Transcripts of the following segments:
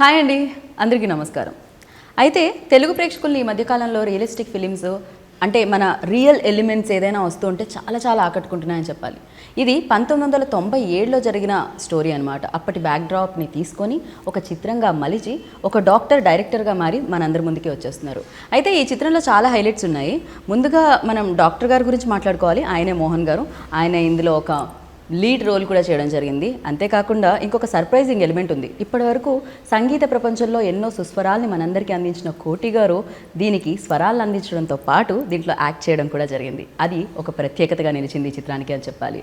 Hi అండి, అందరికీ నమస్కారం. అయితే తెలుగు ప్రేక్షకుల్ని ఈ మధ్యకాలంలో రియలిస్టిక్ ఫిలిమ్స్ అంటే మన రియల్ ఎలిమెంట్స్ ఏదైనా వస్తుంటే చాలా చాలా ఆకట్టుకుంటున్నాయని చెప్పాలి. ఇది 1997లో జరిగిన స్టోరీ అనమాట. అప్పటి బ్యాక్డ్రాప్ని తీసుకొని ఒక చిత్రంగా మలిచి ఒక డాక్టర్ డైరెక్టర్గా మారి మనందరి ముందుకి వచ్చేస్తున్నారు. అయితే ఈ చిత్రంలో చాలా హైలైట్స్ ఉన్నాయి. ముందుగా మనం డాక్టర్ గారి గురించి మాట్లాడుకోవాలి. ఆయనే మోహన్ గారు. ఆయన ఇందులో ఒక లీడ్ రోల్ కూడా చేయడం జరిగింది. అంతేకాకుండా ఇంకొక సర్ప్రైజింగ్ ఎలిమెంట్ ఉంది. ఇప్పటివరకు సంగీత ప్రపంచంలో ఎన్నో సుస్వరాల్ని మనందరికీ అందించిన కోటి గారు దీనికి స్వరాలను అందించడంతో పాటు దీంట్లో యాక్ట్ చేయడం కూడా జరిగింది. అది ఒక ప్రత్యేకతగా నిలిచింది ఈ చిత్రానికి అని చెప్పాలి.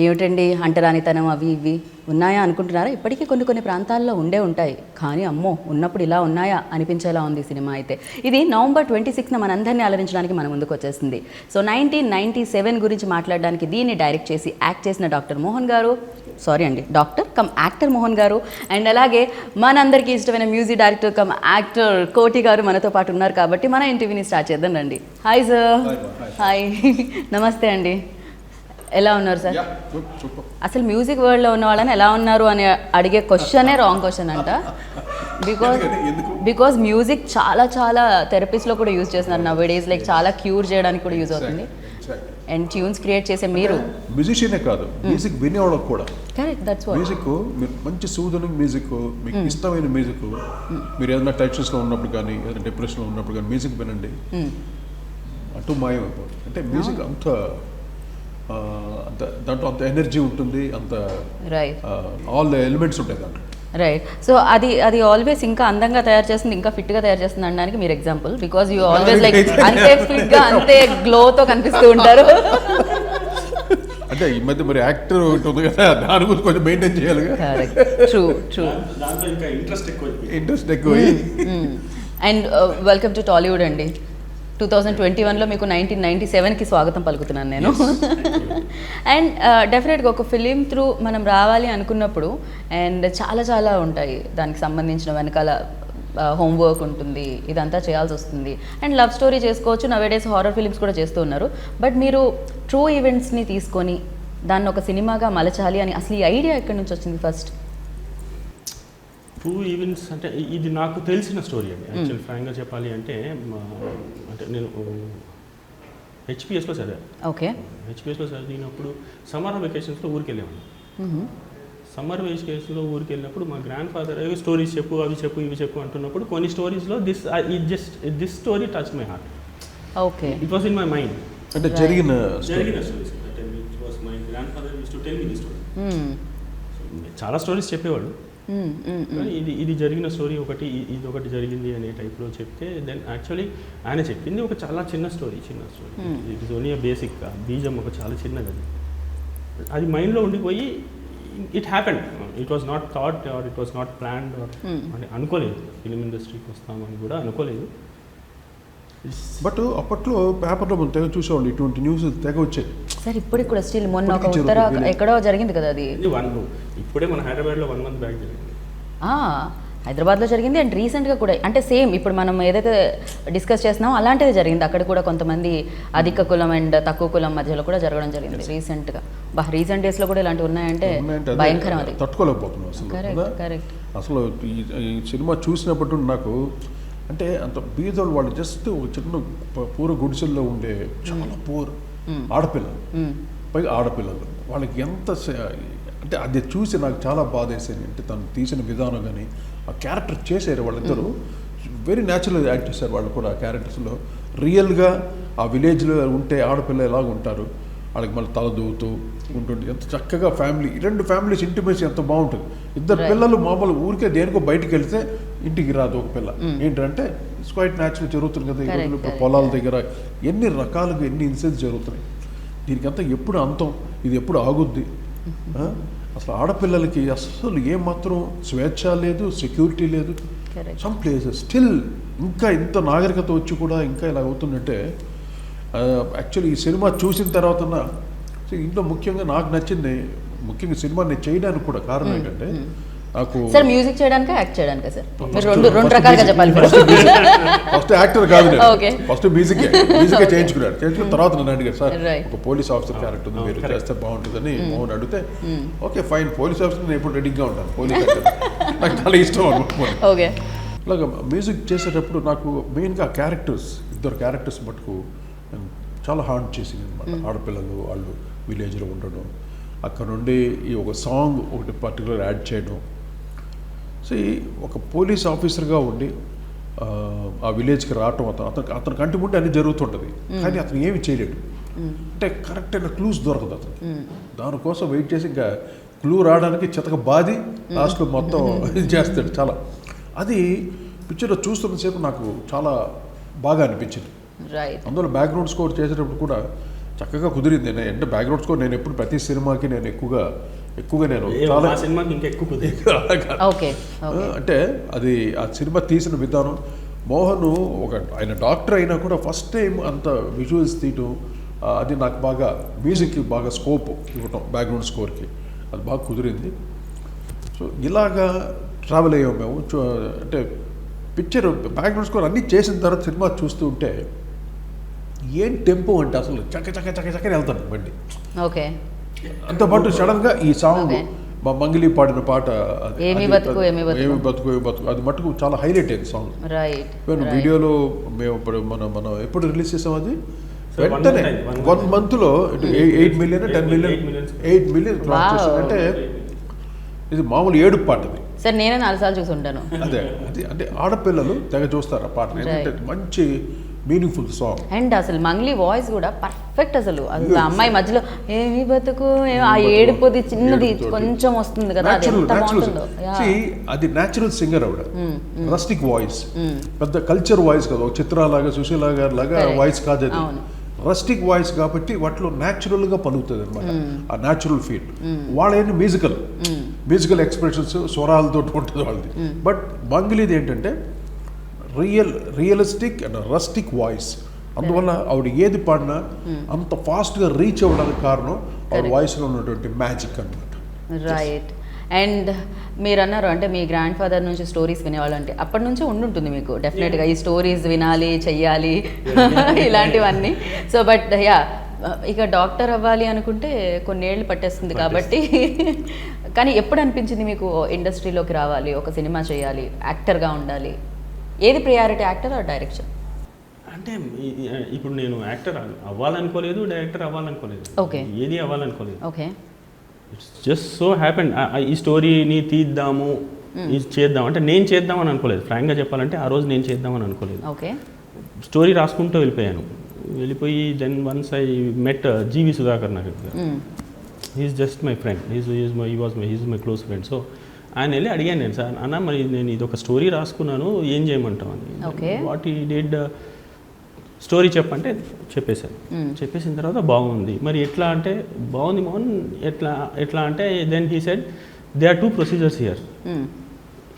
ఏమిటండి అంటరానితనం అవి ఇవి ఉన్నాయా అనుకుంటున్నారా? ఇప్పటికీ కొన్ని ప్రాంతాల్లో ఉండే ఉంటాయి, కానీ అమ్మో ఉన్నప్పుడు ఇలా ఉన్నాయా అనిపించేలా ఉంది సినిమా. అయితే ఇది నవంబర్ 26న మనందరినీ అలరించడానికి మన ముందుకు వచ్చేసింది. సో 1997 గురించి మాట్లాడడానికి దీన్ని డైరెక్ట్ చేసి యాక్ట్ చేసిన డాక్టర్ యాక్టర్ మోహన్ గారు అండ్ అలాగే మనందరికీ ఇష్టమైన మ్యూజిక్ డైరెక్టర్ కమ్ యాక్టర్ కోటి గారు మనతో పాటు ఉన్నారు. కాబట్టి మన ఇంటర్వ్యూని స్టార్ట్ చేద్దాం రండి. Hi sir. హాయ్. నమస్తే అండి. ఎలా ఉన్నారు సార్? అసలు మ్యూజిక్ వరల్డ్లో ఉన్న వాళ్ళని ఎలా ఉన్నారు అని అడిగే క్వశ్చనే రాంగ్ క్వశ్చన్ అంట. బికాజ్ మ్యూజిక్ చాలా చాలా థెరపీస్లో కూడా యూజ్ చేస్తున్నారు నవ్ డేస్. లైక్ చాలా క్యూర్ చేయడానికి కూడా యూజ్ అవుతుంది. అండ్ ట్యూన్స్ క్రియేట్ చేసే మీరు మ్యూజిషియనే కాదు, మ్యూజిక్ వినేవాళ్ళకి కూడా. Correct, that's what. మ్యూజిక్ మీరు మంచి సూదనింగ్ మ్యూజిక్, మీకు ఇష్టమైన మ్యూజిక్, మీరు ఏదైనా టెన్షన్స్లో ఉన్నప్పుడు కానీ ఏదైనా డిప్రెషన్లో ఉన్నప్పుడు కానీ మ్యూజిక్ వినండి, అటు మాయం అయిపోతుంది. అంటే మ్యూజిక్ అంత దాంట్లో అంత ఎనర్జీ ఉంటుంది, అంత ఆల్ ఎలిమెంట్స్ ఉంటాయి దాంట్లో. రైట్. సో అది ఆల్వేస్ ఇంకా అందంగా తయారు చేస్తుంది, ఇంకా ఫిట్గా తయారు చేస్తుంది అనడానికి మీరు example. Because you always like అంతే ఫిట్గా అంతే గ్లోతో కనిపిస్తూ ఉంటారు. అంటే ఈ మధ్య మరి యాక్టర్ ఉంటుంది కదా, దాని గురించి కొంచెం మెయింటైన్ చేయాలి. ట్రూ. ఇంట్రెస్ట్ ఎక్కువ. అండ్ వెల్కమ్ టు టాలీవుడ్ అండి. 2021లో మీకు 1997కి స్వాగతం పలుకుతున్నాను నేను. అండ్ డెఫినెట్గా ఒక ఫిలిం త్రూ మనం రావాలి అనుకున్నప్పుడు అండ్ చాలా చాలా ఉంటాయి దానికి సంబంధించిన వెనకాల హోంవర్క్ ఉంటుంది, ఇదంతా చేయాల్సి వస్తుంది. అండ్ లవ్ స్టోరీ చేసుకోవచ్చు, నవేడేస్ హారర్ ఫిలిమ్స్ కూడా చేస్తూ ఉన్నారు. బట్ మీరు ట్రూ ఈవెంట్స్ని తీసుకొని దాన్ని ఒక సినిమాగా మలచాలి అని అసలు ఈ ఐడియా ఎక్కడి నుంచి వచ్చింది ఫస్ట్? ట్రూ ఈవెంట్స్ అంటే ఇది నాకు తెలిసిన స్టోరీ అండి. యాక్చువల్ ఫ్రాంక్గా చెప్పాలి అంటే నేను హెచ్పిఎస్లో చదివాను. ఓకే. హెచ్పిఎస్లో చదివినప్పుడు సమ్మర్ వెకేషన్స్లో ఊరికి వెళ్ళాము. సమ్మర్ వెకేషన్స్లో ఊరికి వెళ్ళినప్పుడు మా గ్రాండ్ ఫాదర్ స్టోరీస్ చెప్పు, అవి చెప్పు, ఇవి చెప్పు అంటున్నప్పుడు కొన్ని స్టోరీస్లో this story touch my heart. Okay. It was in my mind. అంటే జరిగిన stories. It was my grandfather used to tell me the story. చాలా స్టోరీస్ చెప్పేవాళ్ళు, ఇది జరిగిన స్టోరీ ఒకటి, ఇది ఒకటి జరిగింది అనే టైప్లో చెప్తే దెన్ యాక్చువల్లీ ఆయన చెప్పింది ఒక చాలా చిన్న story. It is only basic బీజం ఒక చాలా చిన్నది. అది మైండ్లో ఉండిపోయి it happened. It was not thought or it was not planned or అంటే అనుకోలేదు ఫిలిం ఇండస్ట్రీకి వస్తామని కూడా అనుకోలేదు. బట్ అప్పట్లో పేపర్లో మనం తెగ చూసేవాళ్ళు, ఇటువంటి న్యూస్ తెగ వచ్చేది సార్. ఇప్పుడు కూడా స్టిల్ మొన్న ఒక ఉత్తర ఎక్కడో జరిగింది కదా, అది ఇప్పుడే మన హైదరాబాద్లో 1 month బ్యాక్ జరిగింది. హైదరాబాద్లో జరిగింది. అండ్ రీసెంట్గా కూడా అంటే సేమ్ ఇప్పుడు మనం ఏదైతే డిస్కస్ చేస్తున్నామో అలాంటిది జరిగింది. అక్కడ కూడా కొంతమంది అధిక కులం అండ్ తక్కువ కులం మధ్యలో కూడా జరగడం జరిగింది రీసెంట్గా. రీసెంట్ డేస్లో కూడా ఇలాంటివి ఉన్నాయంటే భయంకరం. అది తట్టుకోలేకపోతున్నాం అసలు. కరెక్ట్. అసలు ఈ సినిమా చూసినప్పుడు నాకు అంటే అంత బీదోళ్ళు వాళ్ళు జస్ట్ ఒక చిన్న పూర గుడిసెల్లో ఉండే చాలా పూర్ ఆడపిల్లలు, పైగా ఆడపిల్లలు వాళ్ళకి ఎంత అంటే అది చూసి నాకు చాలా బాధ వేసేది. అంటే తను తీసిన విధానం కానీ ఆ క్యారెక్టర్ చేశారు వాళ్ళిద్దరూ వెరీ న్యాచురల్ యాక్ట్ చేశారు. వాళ్ళు కూడా ఆ క్యారెక్టర్స్లో రియల్గా ఆ విలేజ్లో ఉంటే ఆడపిల్ల ఎలాగ ఉంటారు, వాళ్ళకి మళ్ళీ తల దూవుతూ ఉంటుంది, ఎంత చక్కగా ఫ్యామిలీ, 2 ఫ్యామిలీస్ ఇంటిమేసి ఎంత బాగుంటుంది. 2 పిల్లలు మామూలు ఊరికే దేనికో బయటికి వెళ్తే ఇంటికి రాదు ఒక పిల్ల. ఏంటంటే ఇట్స్ క్వైట్ న్యాచురల్ జరుగుతుంది కదా ఈ రోజులు. ఇప్పుడు పొలాల దగ్గర ఎన్ని రకాలుగా ఎన్ని ఇన్సిడెంట్స్ జరుగుతున్నాయి. దీనికంతా ఎప్పుడు అంతం, ఇది ఎప్పుడు ఆగుద్ది? అసలు ఆడపిల్లలకి అసలు ఏమాత్రం స్వేచ్ఛ లేదు, సెక్యూరిటీ లేదు. సమ్ ప్లేసెస్ స్టిల్ ఇంకా ఇంత నాగరికత వచ్చి కూడా ఇంకా ఇలా అవుతుందంటే యాక్చువల్లీ ఈ సినిమా చూసిన తర్వాత ఇంట్లో ముఖ్యంగా నాకు నచ్చింది, ముఖ్యంగా సినిమా నేను చేయడానికి కూడా కారణం ఏంటంటే నాకు సార్ మ్యూజిక్ చేయడానికా యాక్ట్ చేయడానికా సార్? మీరు రెండు రకాలుగా చెప్పాలి. ఫస్ట్ యాక్టర్ కాదు, Okay. ఫస్ట్ మ్యూజిక్ చేయించుకున్నాడు. చేయించుకున్న తర్వాత నన్ను అడిగారు, సార్ Right. ఒక పోలీస్ ఆఫీసర్ క్యారెక్టర్ ఉంది, మీరు చేస్తే బాగుంటుందని మోహన్ అడిగితే ఓకే ఫైన్, పోలీస్ ఆఫీసర్ నేను ఎప్పుడు రెడీగా ఉంటాను, పోలీస్ నాకు చాలా ఇష్టం అనమాట. ఓకే. అలాగా మ్యూజిక్ చేసేటప్పుడు నాకు మెయిన్గా క్యారెక్టర్స్, ఇద్దరు క్యారెక్టర్స్ మటుకు నేను చాలా హార్డ్ చేసింది అనమాట. ఆడపిల్లలు వాళ్ళు విలేజ్లో ఉండడం, అక్కడ నుండి ఈ ఒక సాంగ్ ఒకటి పర్టికులర్ యాడ్ చేయడం. సో ఒక పోలీస్ ఆఫీసర్గా ఉండి ఆ విలేజ్కి రావటం, అతని కంటి ముందు అన్నీ జరుగుతుంటుంది, కానీ అతను ఏమి చేయలేడు. అంటే కరెక్ట్ అయిన క్లూస్ దొరకదు అతను. దానికోసం వెయిట్ చేసి ఇంకా క్లూ రావడానికి చితక బాది లాస్ట్లో మొత్తం ఇది చేస్తాడు. చాలా అది పిక్చర్లో చూస్తున్నసేపు నాకు చాలా బాగా అనిపించింది. అందులో బ్యాక్గ్రౌండ్ స్కోర్ చేసేటప్పుడు కూడా చక్కగా కుదిరింది. అంటే బ్యాక్గ్రౌండ్ స్కోర్ నేను ఎప్పుడు ప్రతి సినిమాకి నేను ఎక్కువగా నేను చాలా సినిమాకి ఇంకా ఎక్కువ ఓకే. అంటే అది ఆ సినిమా తీసిన విధానం. మోహన్ ఆయన డాక్టర్ అయినా కూడా ఫస్ట్ టైం అంత విజువల్స్ తీయటం, అది నాకు బాగా మ్యూజిక్కి బాగా స్కోప్ ఇవ్వటం, బ్యాక్గ్రౌండ్ స్కోర్కి అది బాగా కుదిరింది. సో ఇలాగా ట్రావెల్ అయ్యాం మేము. అంటే పిక్చర్ బ్యాక్గ్రౌండ్ స్కోర్ అన్నీ చేసిన తర్వాత సినిమా చూస్తూ ఉంటే ఏం టెంపో అంటే అసలు చక్కని వెళ్తాను బండి. ఓకే. అంత పాటు సడన్గా ఈ సాంగ్ మా మంగిలి పాడిన పాట ఏమి బతుకు అది మటుకు చాలా హైలైట్ అయింది సాంగ్. వీడియోలో మేము ఇప్పుడు మనం ఎప్పుడు రిలీజ్ చేసాం అది వెంటనే 1 monthలో 8 million 10 million 8 million క్రాస్ చేసిందంటే ఇది మామూలు ఏడుపు పాట అది. సార్ నేనే 4 సార్లు చూసి ఉంటాను. అదే అది అంటే ఆడపిల్లలు తెగ చూస్తారు ఆ పాటని, ఎందుకంటే మంచి మీనింగ్ఫుల్ సాంగ్. అండ్ అసలు మంగ్లీ వాయిస్ కూడా పర్ఫెక్ట్. అసలు అమ్మాయి మధ్యలో ఏమి బతుకు ఆ ఏడుపుది చిన్నది కొంచెం వస్తుంది కదా, అది ఎంత బాగుంటుందో. అది న్యాచురల్ సింగర్ ఆవిడ, రస్టిక్ వాయిస్, పెద్ద కల్చర్ వాయిస్ కదా, ఒక చిత్రాలాగా సుశీలా గారి లాగా వాయిస్ కాదు అది. రస్టిక్ వాయిస్ కాబట్టి వాటిలో న్యాచురల్గా పలుకుతుంది అనమాట, ఆ న్యాచురల్ ఫీల్. వాళ్ళేంటి మ్యూజికల్ ఎక్స్ప్రెషన్స్ స్వరాలతో ఉంటుంది వాళ్ళది. బట్ మంగ్లీది ఏంటంటే రియలిస్టిక్ అండ్ రస్టిక్ వాయిస్. అందువల్ల ఆవిడ ఏది పాడినా అంత ఫాస్ట్గా రీచ్ అవ్వడానికి కారణం ఆవిడ వాయిస్లో ఉన్నటువంటి మ్యాజిక్ అనమాట. రైట్. అండ్ మీరు అన్నారు అంటే మీ గ్రాండ్ ఫాదర్ నుంచి స్టోరీస్ వినేవాళ్ళు, అంటే అప్పటి నుంచే ఉండుంటుంది మీకు డెఫినెట్గా ఈ స్టోరీస్ వినాలి, చెయ్యాలి ఇలాంటివన్నీ. సో బట్ ఇక డాక్టర్ అవ్వాలి అనుకుంటే కొన్నేళ్ళు పట్టేస్తుంది కాబట్టి. కానీ ఎప్పుడు అనిపించింది మీకు ఇండస్ట్రీలోకి రావాలి, ఒక సినిమా చేయాలి, యాక్టర్గా ఉండాలి? ఏది ప్రియారిటీ, యాక్టర్ ఆర్ డైరెక్షన్? అంటే ఇప్పుడు నేను యాక్టర్ అవ్వాలనుకోలేదు, డైరెక్టర్ అవ్వాలనుకోలేదు, ఓకే, ఏది అవ్వాలనుకోలేదు. Okay. It's just so happen ఈ స్టోరీని తీద్దాము, ఇది చేద్దాం అంటే నేను చేద్దామని అనుకోలేదు. ఫ్రాంక్గా చెప్పాలంటే ఆ రోజు నేను చేద్దామని అనుకోలేదు. ఓకే. స్టోరీ రాసుకుంటూ వెళ్ళిపోయి then once I met GV Sudhakar నాకు. He's just my friend, he's my close friend. So ఆయన వెళ్ళి అడిగాను నేను, సార్ అన్న మరి నేను ఇది ఒక స్టోరీ రాసుకున్నాను, ఏం చేయమంటాం అని. వాట్ ఈ డిడ్, స్టోరీ చెప్పంటే చెప్పేశాను. చెప్పేసిన తర్వాత బాగుంది, మరి ఎట్లా అంటే బాగుంది మోహన్, ఎట్లా అంటే then he said they are 2 procedures here.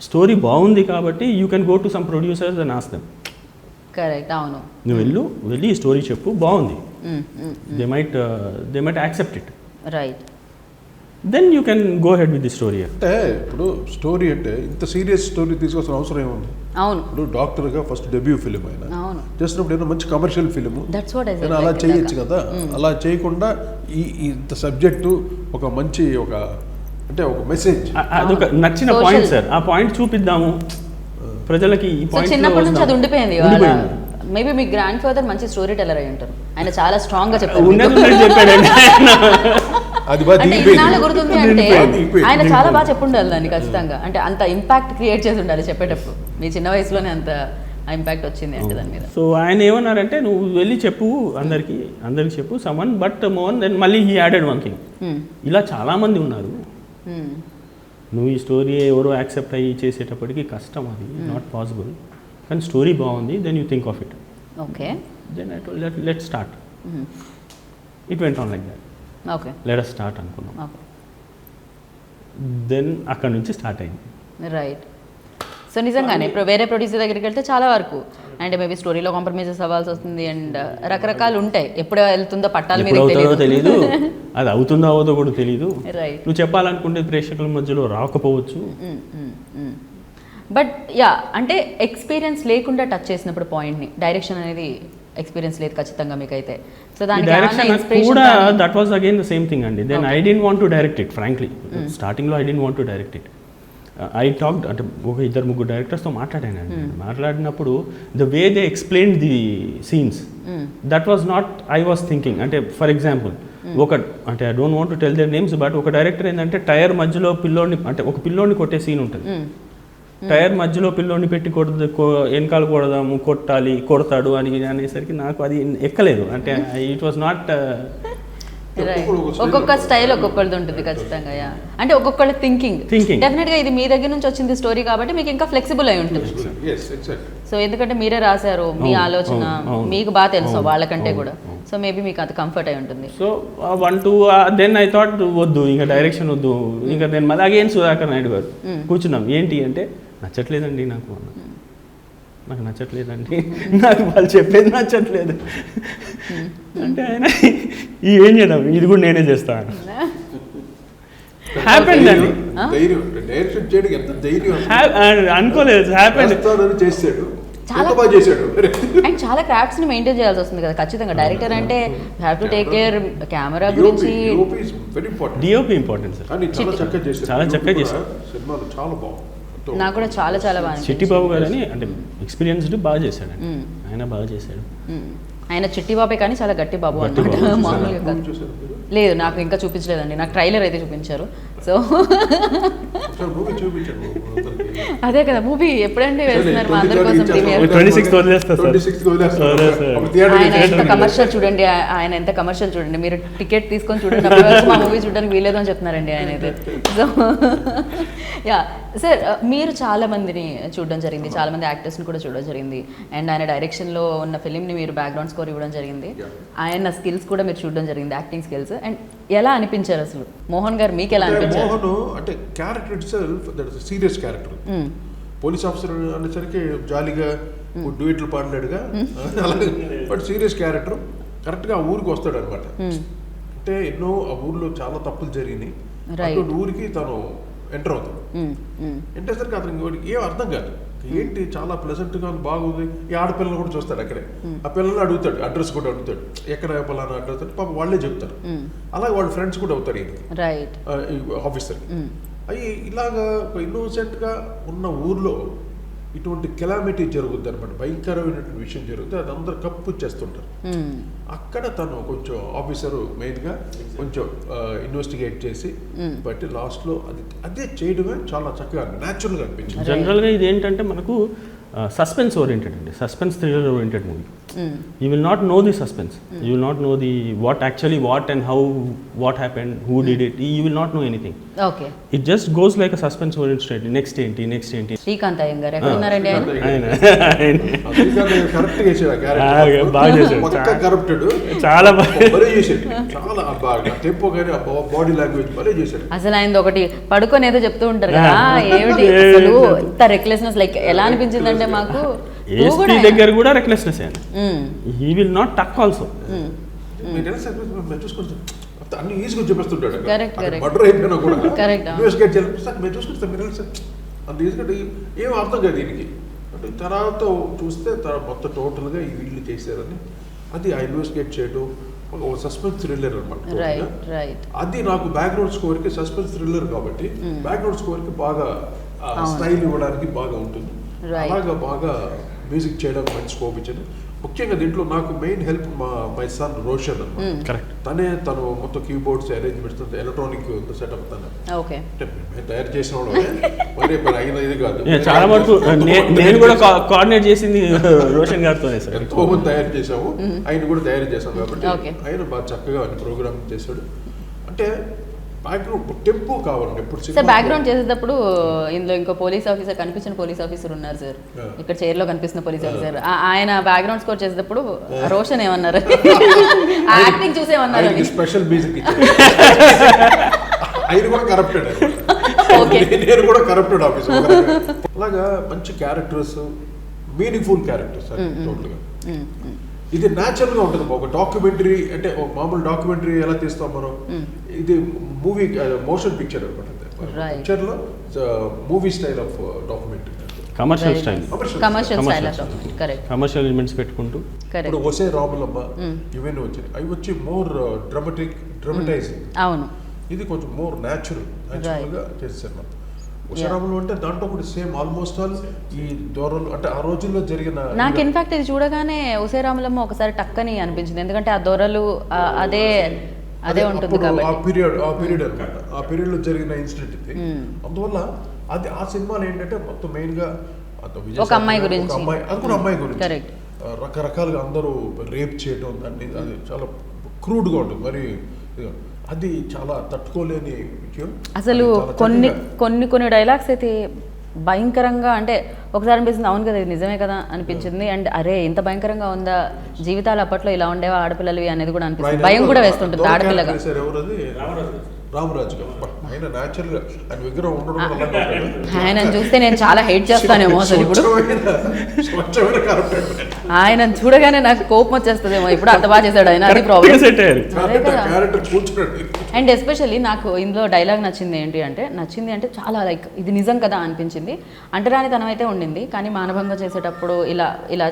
Story బాగుంది కాబట్టి you can go to some producers and ask them. Correct, అవును. నువ్వు వెళ్ళి ఈ స్టోరీ చెప్పు, బాగుంది, they might accept it, right, then you can go ahead with the story. అంటే ఇప్పుడు స్టోరీ అంటే ఇంత సీరియస్ స్టోరీ తీసుకోవాల్సిన అవసరం ఏముంది? అవును. ఇప్పుడు డాక్టర్గా ఫస్ట్ డెబ్యూ ఫిలిం అయినా చేసినప్పుడు ఏదో మంచి కమర్షియల్ ఫిలిం అలా చేయొచ్చు కదా. అలా చేయకుండా ఇంత సబ్జెక్టు ఒక మంచి అంటే ఒక మెసేజ్, అదొక నచ్చిన పాయింట్ సార్. ఆ పాయింట్ చూపిద్దాము ప్రజలకి. ఈ పాయింట్ చిన్నప్పటి నుంచి అది ఉండిపోయింది. మేబీ మీ గ్రాండ్ ఫాదర్ మంచి స్టోరీ టెల్లర్ అయి ఉంటారు, ఆయన చాలా స్ట్రాంగ్ గా చెప్పారు. గుర్తుంది అంటే ఆయన చాలా బాగా చెప్పుండాలి దాన్ని ఖచ్చితంగా. అంటే అంత ఇంపాక్ట్ క్రియేట్ చేసి ఉండాలి చెప్పేటప్పుడు. మీ చిన్న వయసులోనే అంత ఇంపాక్ట్ వచ్చింది అంటే దాని మీద. సో ఆయన ఏమన్నారంటే నువ్వు వెళ్ళి చెప్పు అందరికి చెప్పు సమ్మన్, బట్ మోహన్ దెన్ మళ్ళీ హీ యాడెడ్ వన్ థింగ్, ఇలా చాలా మంది ఉన్నారు, నువ్వు ఈ స్టోరీ ఎవరో యాక్సెప్ట్ అయ్యి చేసేటప్పటికి కష్టం, అది నాట్ పాసిబుల్, కానీ స్టోరీ బాగుంది, then you think of it. Okay. Then I told let start. It went on like that. Okay, let us start అనుకున్నాం. దెన్ అక్కడ నుంచి స్టార్ట్ అయింది. రైట్. సో నిజంగానే ఇప్పుడు వేరే ప్రొడ్యూసర్ దగ్గరికి వెళ్తే చాలా వరకు అండ్ మేబీ స్టోరీలో కాంప్రమైజెస్ అవ్వాల్సి వస్తుంది అండ్ రకరకాలు ఉంటాయి. ఎప్పుడు వెళ్తుందో పట్టాల మీద ఎప్పుడు అవుతుందో తెలియదు, అది అవుతుందో అవదో కూడా తెలియదు. రైట్. నువ్వు చెప్పాలనుకుంటే ప్రేక్షకుల మధ్యలో రాకపోవచ్చు. బట్ యా, అంటే ఎక్స్పీరియన్స్ లేకుండా టచ్ చేసినప్పుడు పాయింట్ని, డైరెక్షన్ అనేది ఎక్స్పీరియన్స్ లేదు ఖచ్చితంగా మీకైతే. సో దానికి డైరెక్షన్ కూడా that was again the same thing అండి. Then I didn't want to direct it frankly. స్టార్టింగ్లో I didn't want to direct it. I talked అంటే ఒక 2-3 డైరెక్టర్స్తో మాట్లాడానండి. మాట్లాడినప్పుడు the way they explain the scenes, that was not I was thinking. అంటే for example అంటే I don't want to tell their names, but ఒక director ఏంటంటే tyre మధ్యలో పిల్లోడిని, అంటే ఒక పిల్లోడిని కొట్టే సీన్ ఉంటుంది. టైర్ మధ్యలో పిల్లోడిని పెట్టి వెనకాల కొడదాము, కొడతాడు అనేసరికి నాకు అది ఎక్కలేదు. అంటే ఇట్ వాజ్ నాట్. ఒక్కొక్క స్టైల్ ఒక్కొక్కరిది ఉంటుంది ఖచ్చితంగా. అంటే ఒక్కొక్కళ్ళ థింకింగ్ డెఫినెట్ గా ఇది మీ దగ్గర నుంచి వచ్చింది స్టోరీ కాబట్టి మీకు ఇంకా ఫ్లెక్సిబుల్ అయి ఉంటుంది. సో ఎందుకంటే మీరే రాశారు, మీ ఆలోచన మీకు బాగా తెలుసు వాళ్ళకంటే కూడా. సో మేబీ మీకు అది కంఫర్ట్ అయి ఉంటుంది. సో 1-2 దెన్ ఐ థాట్ వద్దు ఇంకా డైరెక్షన్ వద్దు. ఇంకా నేను మళ్ళీ అగైన్ సుధాకర్ నాయుడు గారు కూర్చున్నాం. ఏంటి అంటే నచ్చట్లేదండి నాకు నచ్చట్లేదండి, నాకు వాళ్ళు చెప్పేది నచ్చట్లేదు అంటే ఆయన ఏం చేద్దాం, ఇది కూడా నేనే చేస్తాను. హ్యాపెండ్ అండి, అనుకోలేదు. హ్యాపెండ్ చేశాడు, అండ్ చాలా క్రాఫ్ట్స్ ని మెయింటైన్ చేయాల్సి వస్తుంది కదా ఖచ్చితంగా. డైరెక్టర్ అంటే have to take care camera గురించి. డిఓపి ఇంపార్టెంట్ సార్, చాలా చక్కగా చేశారు. నాకు కూడా చాలా చాలా బాగా. చిట్టిబాబు గారు అని అంటే ఎక్స్పీరియన్స్డ్ బాగా చేశాడు, ఆయన బాగా చేశాడు. ఆయన చిట్టిబాబే కానీ చాలా గట్టి బాబు అన్నమాట, మామూలుగా లేదు. నాకు ఇంకా చూపించలేదండి, నాకు ట్రైలర్ అయితే చూపించారు. సో అదే కదా మూవీ ఎప్పుడంటే వేస్తున్నారు మా అందరి కోసం. ఆయన ఎంత కమర్షియల్ చూడండి, ఆయన ఎంత కమర్షియల్ చూడండి. మీరు టికెట్ తీసుకొని చూడండి, మా మూవీ చూడడానికి వీలేదు అని చెప్తున్నారండి ఆయన అయితే. సో యా సార్, మీరు చాలా మందిని చూడడం జరిగింది, చాలా మంది యాక్టర్స్ని కూడా చూడడం జరిగింది. అండ్ ఆయన డైరెక్షన్లో ఉన్న ఫిలింని మీరు బ్యాక్గ్రౌండ్ స్కోర్ ఇవ్వడం జరిగింది. ఆయన స్కిల్స్ కూడా మీరు చూడడం జరిగింది, యాక్టింగ్ స్కిల్స్. అండ్ ఎలా అనిపించారు అసలు మోహన్ గారు, మీకు ఎలా అనిపించారు? మోహన్ అంటే character it self that is serious character. Police officer అనేసరికి జాలీగా డ్యూయెట్లు పాడలేడుగా, అలాగే బట్ సీరియస్ క్యారెక్టర్. కరెక్ట్గా ఆ ఊరికి వస్తాడు అనమాట. అంటే ఎన్నో ఆ ఊర్లో చాలా తప్పులు జరిగినాయి, ఊరికి తను ఎంటర్ అవుతాడు. ఎంటర్ సరికి అతనికి ఏం అర్థం కాదు, ఏంటి చాలా ప్లెజెంట్గా బాగుంది. ఈ ఆడపిల్లలు కూడా చూస్తాడు అక్కడే, ఆ పిల్లల్ని అడుగుతాడు, అడ్రస్ కూడా అడుగుతాడు, ఎక్కడ పలానా అడ్రస్ అంటే పాప వాళ్ళే చెప్తారు. అలాగే వాళ్ళ ఫ్రెండ్స్ కూడా అవుతారు ఈయనకి, ఆఫీసర్కి. అవి ఇలాగా ఒక ఇన్నోసెంట్గా ఉన్న ఊర్లో ఇటువంటి కెలామిటీ జరుగుద్ది అనమాట, భయంకరమైనటువంటి విషయం జరుగుతుంది. అది అందరు కప్పు చేస్తుంటారు. అక్కడ తను కొంచెం ఆఫీసరు మెయిన్గా కొంచెం ఇన్వెస్టిగేట్ చేసి బట్టి లాస్ట్లో అదే చేయడమే చాలా చక్కగా న్యాచురల్గా అనిపించింది. జనరల్గా ఇది ఏంటంటే మనకు సస్పెన్స్ ఓరియంటెడ్ అండి, suspense thriller oriented movie. You will not know the suspense. You will not know the what and how, what happened, who did it. You will not know anything. Okay. It just goes like a suspense oriented. Next ఏంటి. శ్రీకాంత్ అయ్యంగారు ఎక్కడ ఉన్నారండి? ఆయన correct చేశాడు, బాగా చేశాడు, corrupted, చాలా బాగా చేశాడు, చాలా బాగా టెంపో కానీ బాడీ లాంగ్వేజ్ భలే చేశాడు. అసలు ఆయన ఒకటి పడుకొని ఏదో చెప్తూ ఉంటారు కదా, ఏమిటి అసలు ఇంత రెక్లెస్నెస్, లైక్ ఎలా అనిపించిందంటే మాకు ఏఎస్పీ దగ్గర కూడా రెక్లెస్నెస్ ఆయన. హీ విల్ నాట్ టక్ ఆల్సో. చూసుకుంటాం అన్ని ఈజీగా చూపిస్తుంటాడు, మర్డర్ అయిపోయినా కూడా ఇన్వెస్టిగేట్ చేయాలి సార్, మేము చూసుకుంటాం మీరు సార్ అంత ఈజీగా ఏం అర్థం కాదు దీనికి. అంటే తర్వాత చూస్తే మొత్తం టోటల్గా ఈ వీళ్ళు చేశారని అది ఆ ఇన్వెస్టిగేట్ చేయడం ఒక సస్పెన్స్ థ్రిల్లర్ అనమాట. అది నాకు బ్యాక్గ్రౌండ్ స్కోర్కి సస్పెన్స్ థ్రిల్లర్ కాబట్టి బ్యాక్గ్రౌండ్ స్కోర్కి బాగా స్టైల్ ఇవ్వడానికి బాగా ఉంటుంది. అలాగా బాగా మ్యూజిక్ చేయడానికి మంచి స్కోప్ ఇచ్చాను. ముఖ్యంగా దీంట్లో నాకు main help my son Roshan అన్నమాట. తను మొత్తం కీబోర్డ్స్ అరేంజ్మెంట్స్ ఎలక్ట్రానిక్ సెటప్ తను తయారు చేసిన మరి అయిన ఇది కాదు, చాలా వరకు నేను కూడా కోఆర్డినేట్ చేసింది రోషన్ గారితో. ఎంతో మంది తయారు చేసాము, ఆయన కూడా తయారు చేసాం కాబట్టి ఆయన బాగా చక్కగా ప్రోగ్రామ్ చేశాడు. అంటే బ్యాక్గ్రౌండ్ టెంపో కావాలండి ఎప్పుడు సార్. బ్యాక్గ్రౌండ్ చేసేటప్పుడు ఇందులో ఇంకో పోలీస్ ఆఫీసర్, కనిపించిన పోలీస్ ఆఫీసర్ ఉన్నారు సార్, ఇక్కడ చైర్ లో కనిపిస్తున్న పోలీస్ ఆఫీసర్. ఆయన బ్యాక్గ్రౌండ్ స్కోర్ చేసేటప్పుడు రోషన్ ఏమన్నారు, యాక్టింగ్ చూసేమన్నారు, స్పెషల్ మ్యూజిక్ ఆయన కూడా కరప్టెడ్, నేను కూడా కరప్టెడ్ ఆఫీసర్. అలాగా మంచి క్యారెక్టర్స్ మీనింగ్ఫుల్ క్యారెక్టర్స్ టోటల్గా. ఇది న్యాచురల్ గా ఉంటుంది. ఒక డాక్యుమెంటరీ అంటే ఒక మామూలు డాక్యుమెంటరీ ఎలా తీస్తాం మనం, ఇది మూవీ మోషన్ పిక్చర్ అనమాట. పిక్చర్ లో movie style of documentary, commercial style, commercial style correct, commercial elements పెట్టుకుంటూ. ఇప్పుడు ఒసే రాములమ్మ ఇవన్నీ వచ్చాయి, అవి వచ్చి మోర్ డ్రమటైజింగ్. అవును, ఇది కొంచెం మోర్ న్యాచురల్ గా చేశారు. ఉషారాములు అంటే దాంట్లో కూడా సేమ్ ఆల్మోస్ట్ ఆల్ ఈ దూరంలో అంటే ఆ రోజుల్లో జరిగిన. నాకు ఇన్ఫాక్ట్ ఇది చూడగానే ఉసేరాములమ్మ ఒకసారి టక్కని అనిపించింది, ఎందుకంటే ఆ దొరలు అదే ఉంటుంది కాబట్టి. ఆ పీరియడ్ అనమాట, ఆ పీరియడ్ లో జరిగిన ఇన్సిడెంట్ ఇది. అందువల్ల అది ఆ సినిమాలో ఏంటంటే మొత్తం మెయిన్ గా ఒక అమ్మాయి గురించి, అది కూడా అమ్మాయి గురించి కరెక్ట్, రకరకాలుగా అందరూ రేప్ చేయటం, దాన్ని అది చాలా క్రూడ్ గా ఉంటుంది. మరి అది చాలా తట్టుకోలేని విషయం. అసలు కొన్ని డైలాగ్స్ అయితే భయంకరంగా, అంటే ఒకసారి అనిపిస్తుంది అవును కదా ఇది నిజమే కదా అనిపించింది, అండ్ అరే ఇంత భయంకరంగా ఉందా జీవితాలు అప్పట్లో ఇలా ఉండేవా ఆడపిల్లలు అనేది కూడా అనిపిస్తుంది, భయం కూడా వేస్తుంటుంది ఆడపిల్లగా. రామరాజు గారు ఆయన న్యాచురల్ గా ఆయన విగ్రహం ఉండడం, ఆయన చూస్తే నేను చాలా హేట్ చేస్తానేమో అసలు ఇప్పుడు. ఆయన చూడగానే నాకు కోపం వచ్చేస్తుందేమో, ఇప్పుడు అంత బాగా చేశాడు ఆయన, అది ప్రాబ్లం. అండ్ ఎస్పెషల్లీ నాకు ఇందులో డైలాగ్ నచ్చింది అంటే చాలా లైక్ ఇది నిజం కదా అనిపించింది. అంటరానితనం అయితే ఉండింది, కానీ మానభంగం చేసేటప్పుడు ఇలా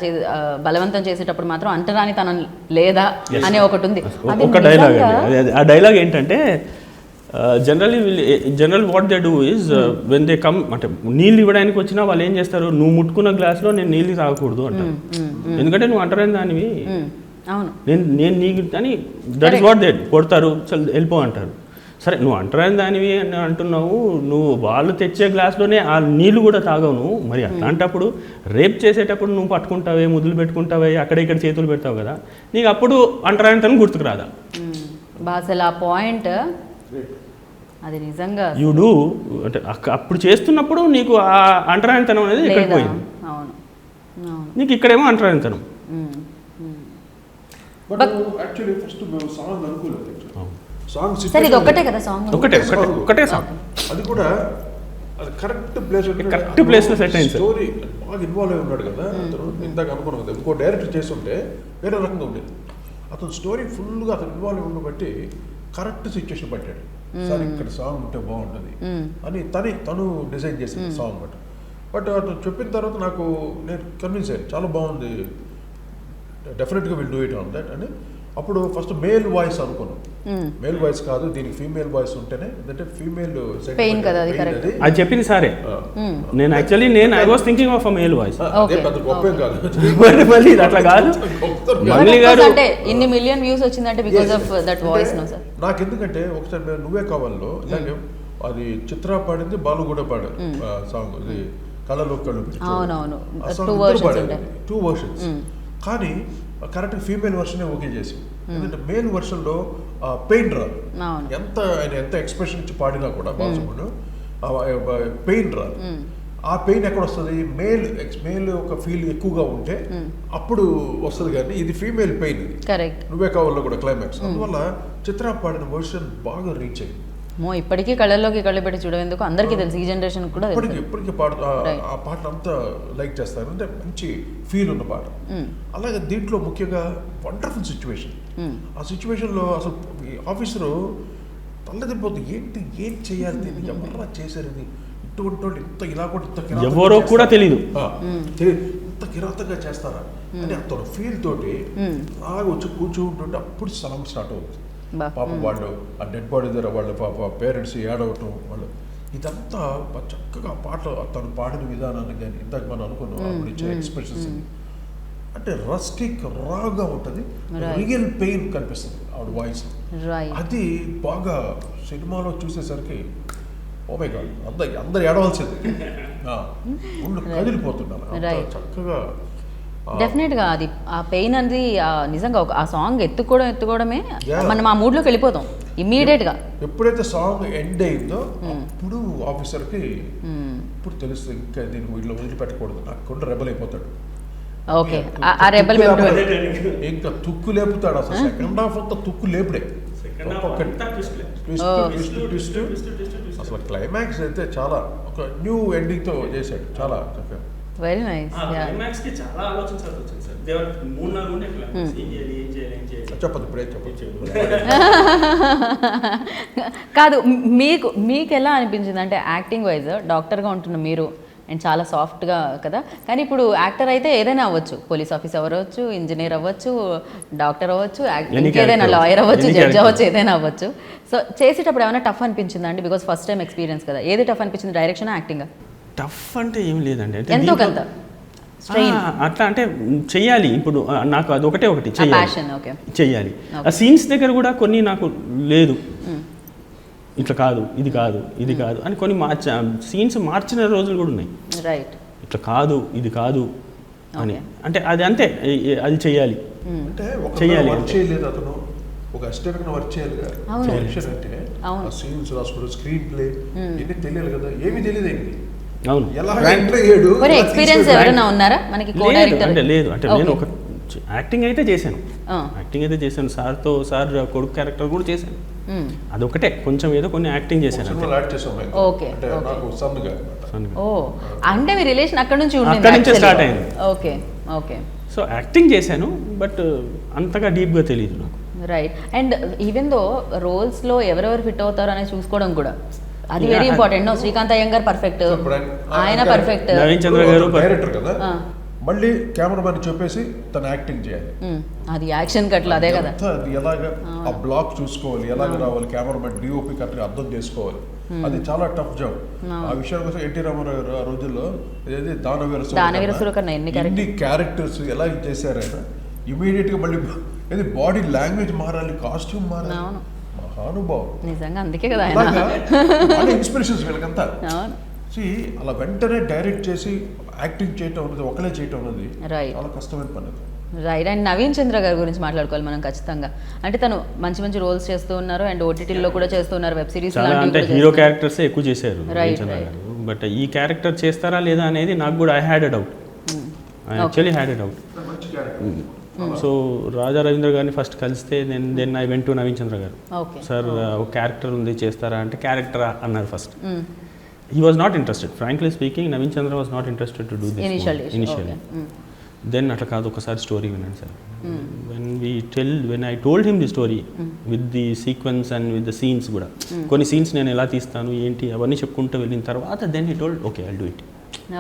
బలవంతం చేసేటప్పుడు మాత్రం అంటరానితనం లేదా అనే ఒకటి ఉంది. ఒక డైలాగ్, ఆ డైలాగ్ ఏంటంటే general what they do is when they come, అంటే నీళ్ళు ఇవ్వడానికి వచ్చినా వాళ్ళు ఏం చేస్తారు, నువ్వు ముట్టుకున్న గ్లాస్లో నేను నీళ్ళు తాగకూడదు అంటారు, ఎందుకంటే నువ్వు అంటరాని దానివి, నేను నీకు అని, దట్ ఇస్ వాట్ దే కొడతారు, వెళ్ళిపో అంటారు. సరే నువ్వు అంటరాని దానివి అని అంటున్నావు, నువ్వు వాళ్ళు తెచ్చే గ్లాస్లోనే ఆ నీళ్ళు కూడా తాగవు నువ్వు, మరి అట్లాంటప్పుడు రేప్ చేసేటప్పుడు నువ్వు పట్టుకుంటావే, ముద్దులు పెట్టుకుంటావే, అక్కడ ఇక్కడ చేతులు పెడతావు కదా, నీకు అప్పుడు అంటరానితనం గుర్తుకు రాదా? అసలు ఆ పాయింట్ అది నిజంగా యూ డూ అంటే అప్పుడు చేస్తున్నప్పుడు నీకు ఆ అంటరానితనం అనేది ఎక్కడికి పోయింది, నీకు ఇక్కడేమో అంటరానితనం. ఒకటే సాంగ్, అది కూడా అది కరెక్ట్ ప్లేస్ లో సెట్ అయింది. స్టోరీ బాగా ఇన్వాల్వ్ అయి ఉన్నాడు కదా అతను. ఇందాక అనుకున్నాం కదా ఇంకో డైరెక్టర్ చేసి ఉంటే వేరే రకంగా ఉండేది. అతను స్టోరీ ఫుల్గా అతను ఇన్వాల్వ్ ఉన్న బట్టి కరెక్ట్ సిచ్యువేషన్ పట్టాడు. సార్ ఇక్కడ సాంగ్ ఉంటే బాగుంటుంది అని తను డిజైన్ చేసింది సాంగ్. బట్ అతను చెప్పిన తర్వాత నేను కన్విన్స్ అయ్యాను, చాలా బాగుంది, డెఫినెట్గా will do it on that అని. అప్పుడు ఫస్ట్ మేల్ వాయిస్ అనుకున్నాం, మేల్ వాయిస్ కాదు దీనికి ఫీమేల్ వాయిస్ ఉంటేనే, అంటే ఫీమేల్ అది చెప్పింది సరే. నేను I was thinking of a male voice, పెద్ద గొప్పేం కాదు, మళ్ళీ అట్లా కాదు. మళ్ళీ గారు అంటే ఇన్ని మిలియన్ వ్యూస్ వచ్చిందంటే బికాజ్ ఆఫ్ దట్ వాయిస్. నాకు ఎందుకంటే ఒకసారి నువ్వే కావాలో ఇలాగే అది చిత్ర పాడింది, బాలు కూడా పాడారు సాంగ్, ఇది కళలో కళ్ళు, టూ వర్షన్స్. కానీ కరెక్ట్ ఫీమేల్ వర్షన్ ఓకే చేసి, ఎందుకంటే మేల్ వర్షన్లో పెయిన్ రాదు, ఆయన ఎంత ఎక్స్ప్రెషన్ ఇచ్చి పాడినా కూడా బాలసుబ్రహ్మణ్యం పెయిన్ రాదు. ఆ పెయిన్ ఎక్కడ వస్తుంది, మేల్ ఒక ఫీల్ ఎక్కువగా ఉంటే అప్పుడు వస్తుంది, కానీ ఇది ఫీమేల్ పెయిన్. ఇది నువ్వే కావాలో కూడా క్లైమాక్స్. అందువల్ల చిత్ర పాడిన వర్షన్ బాగా రీచ్ అయింది. ఇప్పటికీ కళ్ళలోకి కళ్ళు పెట్టి చూడేందుకు అందరికీ తెలుసు, ఈ జనరేషన్ కూడా ఇప్పటికీ ఆ పాటను అంతా లైక్ చేస్తారు, అంటే మంచి ఫీల్ ఉన్న పాట. అలాగే దీంట్లో ముఖ్యంగా వండర్ఫుల్ సిచ్యువేషన్. ఆ సిచ్యువేషన్లో అసలు ఆఫీసరు తల్లదిపోతుంది, ఏం చేయాలి, ఎవరా చేశారు ఇది, ఇటువంటి వాళ్ళు ఇంత ఇలా కూడా ఎవరో కూడా తెలియదు, ఇంత కిరాతగా చేస్తారా అని అతను ఫీల్ తోటి బాగా వచ్చి కూర్చుంటుంటే అప్పుడు సలం స్టార్ట్ అవుతుంది. పాప వాళ్ళు ఆ డెడ్ బాడీ దగ్గర వాళ్ళ పాప పేరెంట్స్ ఏడవటం, వాళ్ళు ఇదంతా చక్కగా పాట తను పాడిన విధానాన్ని కానీ ఇందాక మనం అనుకున్నాం అప్పుడు ఇచ్చే ఎక్స్ప్రెషన్స్, అంటే రస్టిక్ రాగా ఉంటుంది, రియల్ పెయిన్ కనిపిస్తుంది ఆవిడ వాయిస్. అది బాగా సినిమాలో చూసేసరికి ఓ మై గాడ్ అందరు ఏడవలసింది, కదిలిపోతున్నారు చక్కగా. డెఫినెట్గా అది ఆ పెయిన్ అనేది నిజంగా ఆ సాంగ్ ఎత్తుకోవడమే మనం ఆ మూడ్లోకి వెళ్ళిపోతాం ఇమ్మీడియట్గా. ఎప్పుడైతే సాంగ్ ఎండ్ అయిందో అప్పుడు ఆఫీసర్కి ఇప్పుడు తెలుస్తుంది ఇంకా దీన్ని వీటిలో వదిలిపెట్టకూడదు, నాకు రెబల్ అయిపోతాడు. ఓకే, ఆ రెబల్ ఇంకా తుక్కు లేపుతాడు. అసలు సెకండ్ హాఫ్ అంతా తుక్కు లేపుడే, అసలు క్లైమాక్స్ అయితే చాలా ఒక న్యూ ఎండింగ్తో చేశాడు, చాలా చక్కగా. Very nice. క్లైమాక్స్ కి చాలా ఆలోచించాల్సి వచ్చింది సార్. దేవర్ 3-4 ఉండే క్లైమాక్స్, ఏం చేయాలి చెప్పదు ఇప్పుడే చెప్పదు. కాదు, మీకు ఎలా అనిపించింది అంటే యాక్టింగ్ వైజ్ డాక్టర్గా ఉంటున్న మీరు అండ్ చాలా సాఫ్ట్గా కదా, కానీ ఇప్పుడు యాక్టర్ అయితే ఏదైనా అవ్వచ్చు, పోలీస్ ఆఫీసర్ అవ్వచ్చు, ఇంజనీర్ అవ్వచ్చు, డాక్టర్ అవ్వచ్చు, ఏదైనా లాయర్ అవ్వచ్చు, జడ్జ్ అవ్వచ్చు, ఏదైనా అవ్వచ్చు. సో చేసేటప్పుడు ఏమైనా టఫ్ అనిపించిందా అండి? బికాస్ ఫస్ట్ టైం ఎక్స్పీరియన్స్ కదా, ఏది టఫ్ అనిపించింది, డైరెక్షన్ యాక్టింగా? టఫ్ అంటే ఏం లేదండి, అంటే ఎంతో కొంత అట్లా అంటే చెయ్యాలి. ఇప్పుడు నాకు అది ఒకటి ప్యాషన్. ఓకే, చెయ్యాలి. ఆ సీన్స్ దగ్గర కూడా కొన్ని నాకు లేదు, ఇట్లా కాదు, ఇది కాదు అని కొన్ని సీన్స్ మార్చిన రోజులు కూడా ఉన్నాయి. రైట్, ఇట్లా కాదు, ఇది కాదు అని, అంటే అది అంతే, అది చెయ్యాలి. అంటే చెయ్యాలి, వర్క్ చేయలేదు అతను, ఒక అసిస్టెంట్ వర్క్ చేయాలి కదా. అంటే ఆ సీన్స్ రాసుకోవడం, స్క్రీన్ ప్లే ఇవన్నీ తెలియాలి కదా, ఏమీ తెలియదు ఏంటి. అవును, ఎలా ఎంటర్ అయ్యాడు. ఎక్స్పీరియన్స్ ఎవరైనా ఉన్నారా మనకి? లేదు అంటే నేను ఒక యాక్టింగ్ అయితే చేశాను, సార్ కొడుకు క్యారెక్టర్ కూడా చేశాను. అదొకటే కొంచెం ఏదో కొన్ని యాక్టింగ్ చేశాను. ఓకే, అంటే మీ రిలేషన్ అక్కడ నుంచి స్టార్ట్ అయింది. Okay okay. సో యాక్టింగ్ చేశాను, బట్ అంతగా డీప్గా తెలియదు నాకు. రైట్. అండ్ ఈవెన్ దో రోల్స్లో ఎవరెవరు ఫిట్ అవుతారో అనేది చూసుకోవడం కూడా అది very important. No, Srikanth Iyengar perfect, ఆయన పర్ఫెక్ట్, నవీన్ చంద్ర గారు డైరెక్టర్ కదా, మళ్ళీ కెమెరామెన్ చెప్పేసి తన యాక్టింగ్ చేయాలి. అది యాక్షన్ కట్ల అదే కదా, అది ఎలాగా ఆ బ్లాక్ చూసుకోవాలి, ఎలాగ రావాలి, కెమెరామెన్ డిఓపి కరెక్ట్గా అర్థం చేసుకోవాలి. అది చాలా టఫ్ జాబ్. ఆ విషయం కోసం ఎన్టీ రామారావు గారు ఆ రోజుల్లో ఏదైతే దానవీర కన్నా ఎన్ని క్యారెక్టర్స్ ఎలా చేశారు ఆయన. ఇమీడియట్ గా మళ్ళీ ఏది బాడీ లాంగ్వేజ్ మారాలి, కాస్ట్యూమ్ మారాలి. మహానుభావం నిజంగా, అందుకే కదా ఇన్స్పిరేషన్స్ వీళ్ళకంతా. అలా వెంటనే డైరెక్ట్ చేసి యాక్టింగ్ చేయటం అనేది, ఒకలే చేయటం అనేది చాలా కష్టమైన పని. రైట్. అండ్ నవీన్ చంద్ర గారి గురించి మాట్లాడుకోవాలి మనం ఖచ్చితంగా. అంటే తను మంచి మంచి రోల్స్ చేస్తూ ఉన్నారు అండ్ ఓటీటీలో కూడా చేస్తూ ఉన్నారు, వెబ్ సిరీస్. అంటే హీరో క్యారెక్టర్స్ ఎక్కువ చేశారు బట్ ఈ క్యారెక్టర్ చేస్తారా లేదా అనేది నాకు కూడా I had a doubt, actually had a doubt. So Raja Ravindra గారిని ఫస్ట్ కలిస్తే then I went to Naveen Chandra garu. Sir ఒక క్యారెక్టర్ ఉంది చేస్తారా అంటే, క్యారెక్టరా అన్నారు first. He was not interested. Frankly speaking, Naveen Chandra was not interested to do this initially. Okay. Then atla kaadu okasari story vinnanu sir. When I told him the story with the sequence and with the scenes kuda, konni scenes nenu ela teestanu enti avanni cheppunta vellin tarvata, then he told, okay, I'll do it.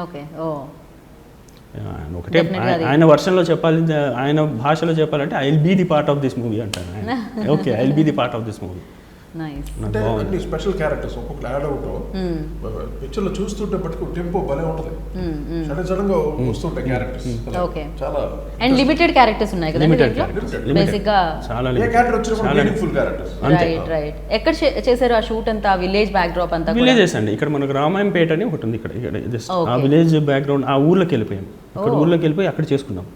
Okay. Oh. ఒకటే ఆయన వర్షన్లో చెప్పాలి, ఆయన భాషలో చెప్పాలంటే I will be the part of this movie అంటారు. Okay, I will be the part of this movie. అంటే అన్ని special characters ఒక్కొక్క యాడ్ అవుతాం పిక్చర్ లో చూస్తుంటే బట్టి టెంపో భలే ఉంటుంది, సడన్ గా వస్తుంటాయి క్యారెక్టర్స్. చాలా అండ్ లిమిటెడ్ క్యారెక్టర్స్ ఉన్నాయి కదా బేసిక్ గా, చాలా క్యారెక్టర్ వచ్చిన మీనింగ్ఫుల్ క్యారెక్టర్స్. రైట్. ఎక్కడ చేశారు ఆ షూట్ అంతా? విలేజ్ బ్యాక్ డ్రాప్ అంతా? విలేజెస్ అండి. ఇక్కడ మనకు రామాయంపేట అని ఒకటి ఉంది, ఇక్కడ ఆ విలేజ్ బ్యాక్గ్రౌండ్, ఆ ఊర్లోకి వెళ్ళిపోయాం. ఇక్కడ ఊర్లోకి వెళ్ళిపోయి అక్కడ చేసుకున్నాం.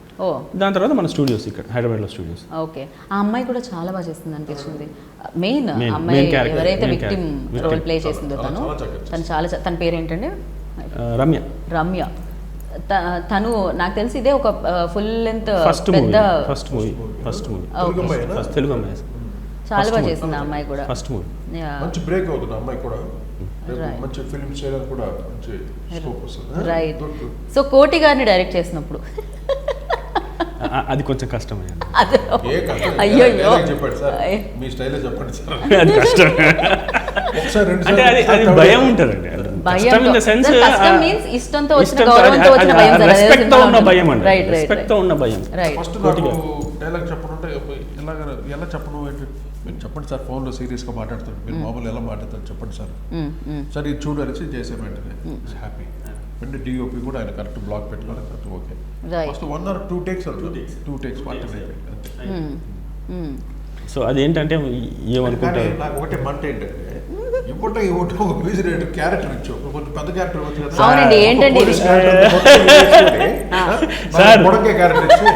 దాని తర్వాత మన స్టూడియోస్ ఇక్కడ హైదరాబాద్లో స్టూడియోస్. ఓకే. ఆ అమ్మాయి కూడా చాలా బాగా చేస్తుంది అనిపించింది. మెయిన్ అమ్మాయి ఎవరైతే విక్టిమ్ రోల్ ప్లే చేసిందో తను చాలా, తన పేరు ఏంటండి? రమ్య. తను నాకు తెలిసి ఇదే ఒక ఫుల్ లెంత్ పెద్ద ఫస్ట్ మూవీ తెలుగు అమ్మాయి. చాలా బాగా చేసింది ఆ అమ్మాయి కూడా. ఫస్ట్ మూవీ మంచి బ్రేక్ అవుతుంది అమ్మాయి కూడా, మంచి ఫిల్మ్స్ చేయడానికి కూడా మంచి స్కోప్ వస్తుంది. రైట్. సో కోటి గారిని డైరెక్ట్ చేసినప్పుడు అది కొంచెం కష్టమే. అయ్యో చెప్పండి సార్, మీ స్టైల్లో చెప్పండి సార్. అది కష్టం అంటే అది భయం ఉంటుందండి. ఇష్టంతో వచ్చిన గౌరవంతో వచ్చిన భయం, రెస్పెక్ట్ తో ఉన్న భయం అండి. రెస్పెక్ట్ తో ఉన్న భయం. ఫస్ట్ డైలాగ్ చెప్పనుంటే ఎలా చెప్పను ఏంటి, మీరు చెప్పండి సార్, ఫోన్లో సీరియస్గా మాట్లాడుతారు, మీరు మామూలు ఎలా మాట్లాడతారు చెప్పండి సార్, సార్ ఇది చూడు అనేసి చేసే వెంటనే హ్యాపీ. వెంటనే డిఓపి కూడా ఆయన కరెక్ట్ బ్లాక్ పెట్టుకోవాలి, correct. Okay, first 1 or 2 takes so అదేంటంటే ఏమనుకుంటారు, నాకు ఒకటే మంట ఏంటంటే ఇప్పుడు ఒక మ్యూజిక్ క్యారెక్టర్ ఇచ్చు, కొంచెం పెద్ద క్యారెక్టర్ వచ్చు కదా క్యారెక్టర్ ఇచ్చి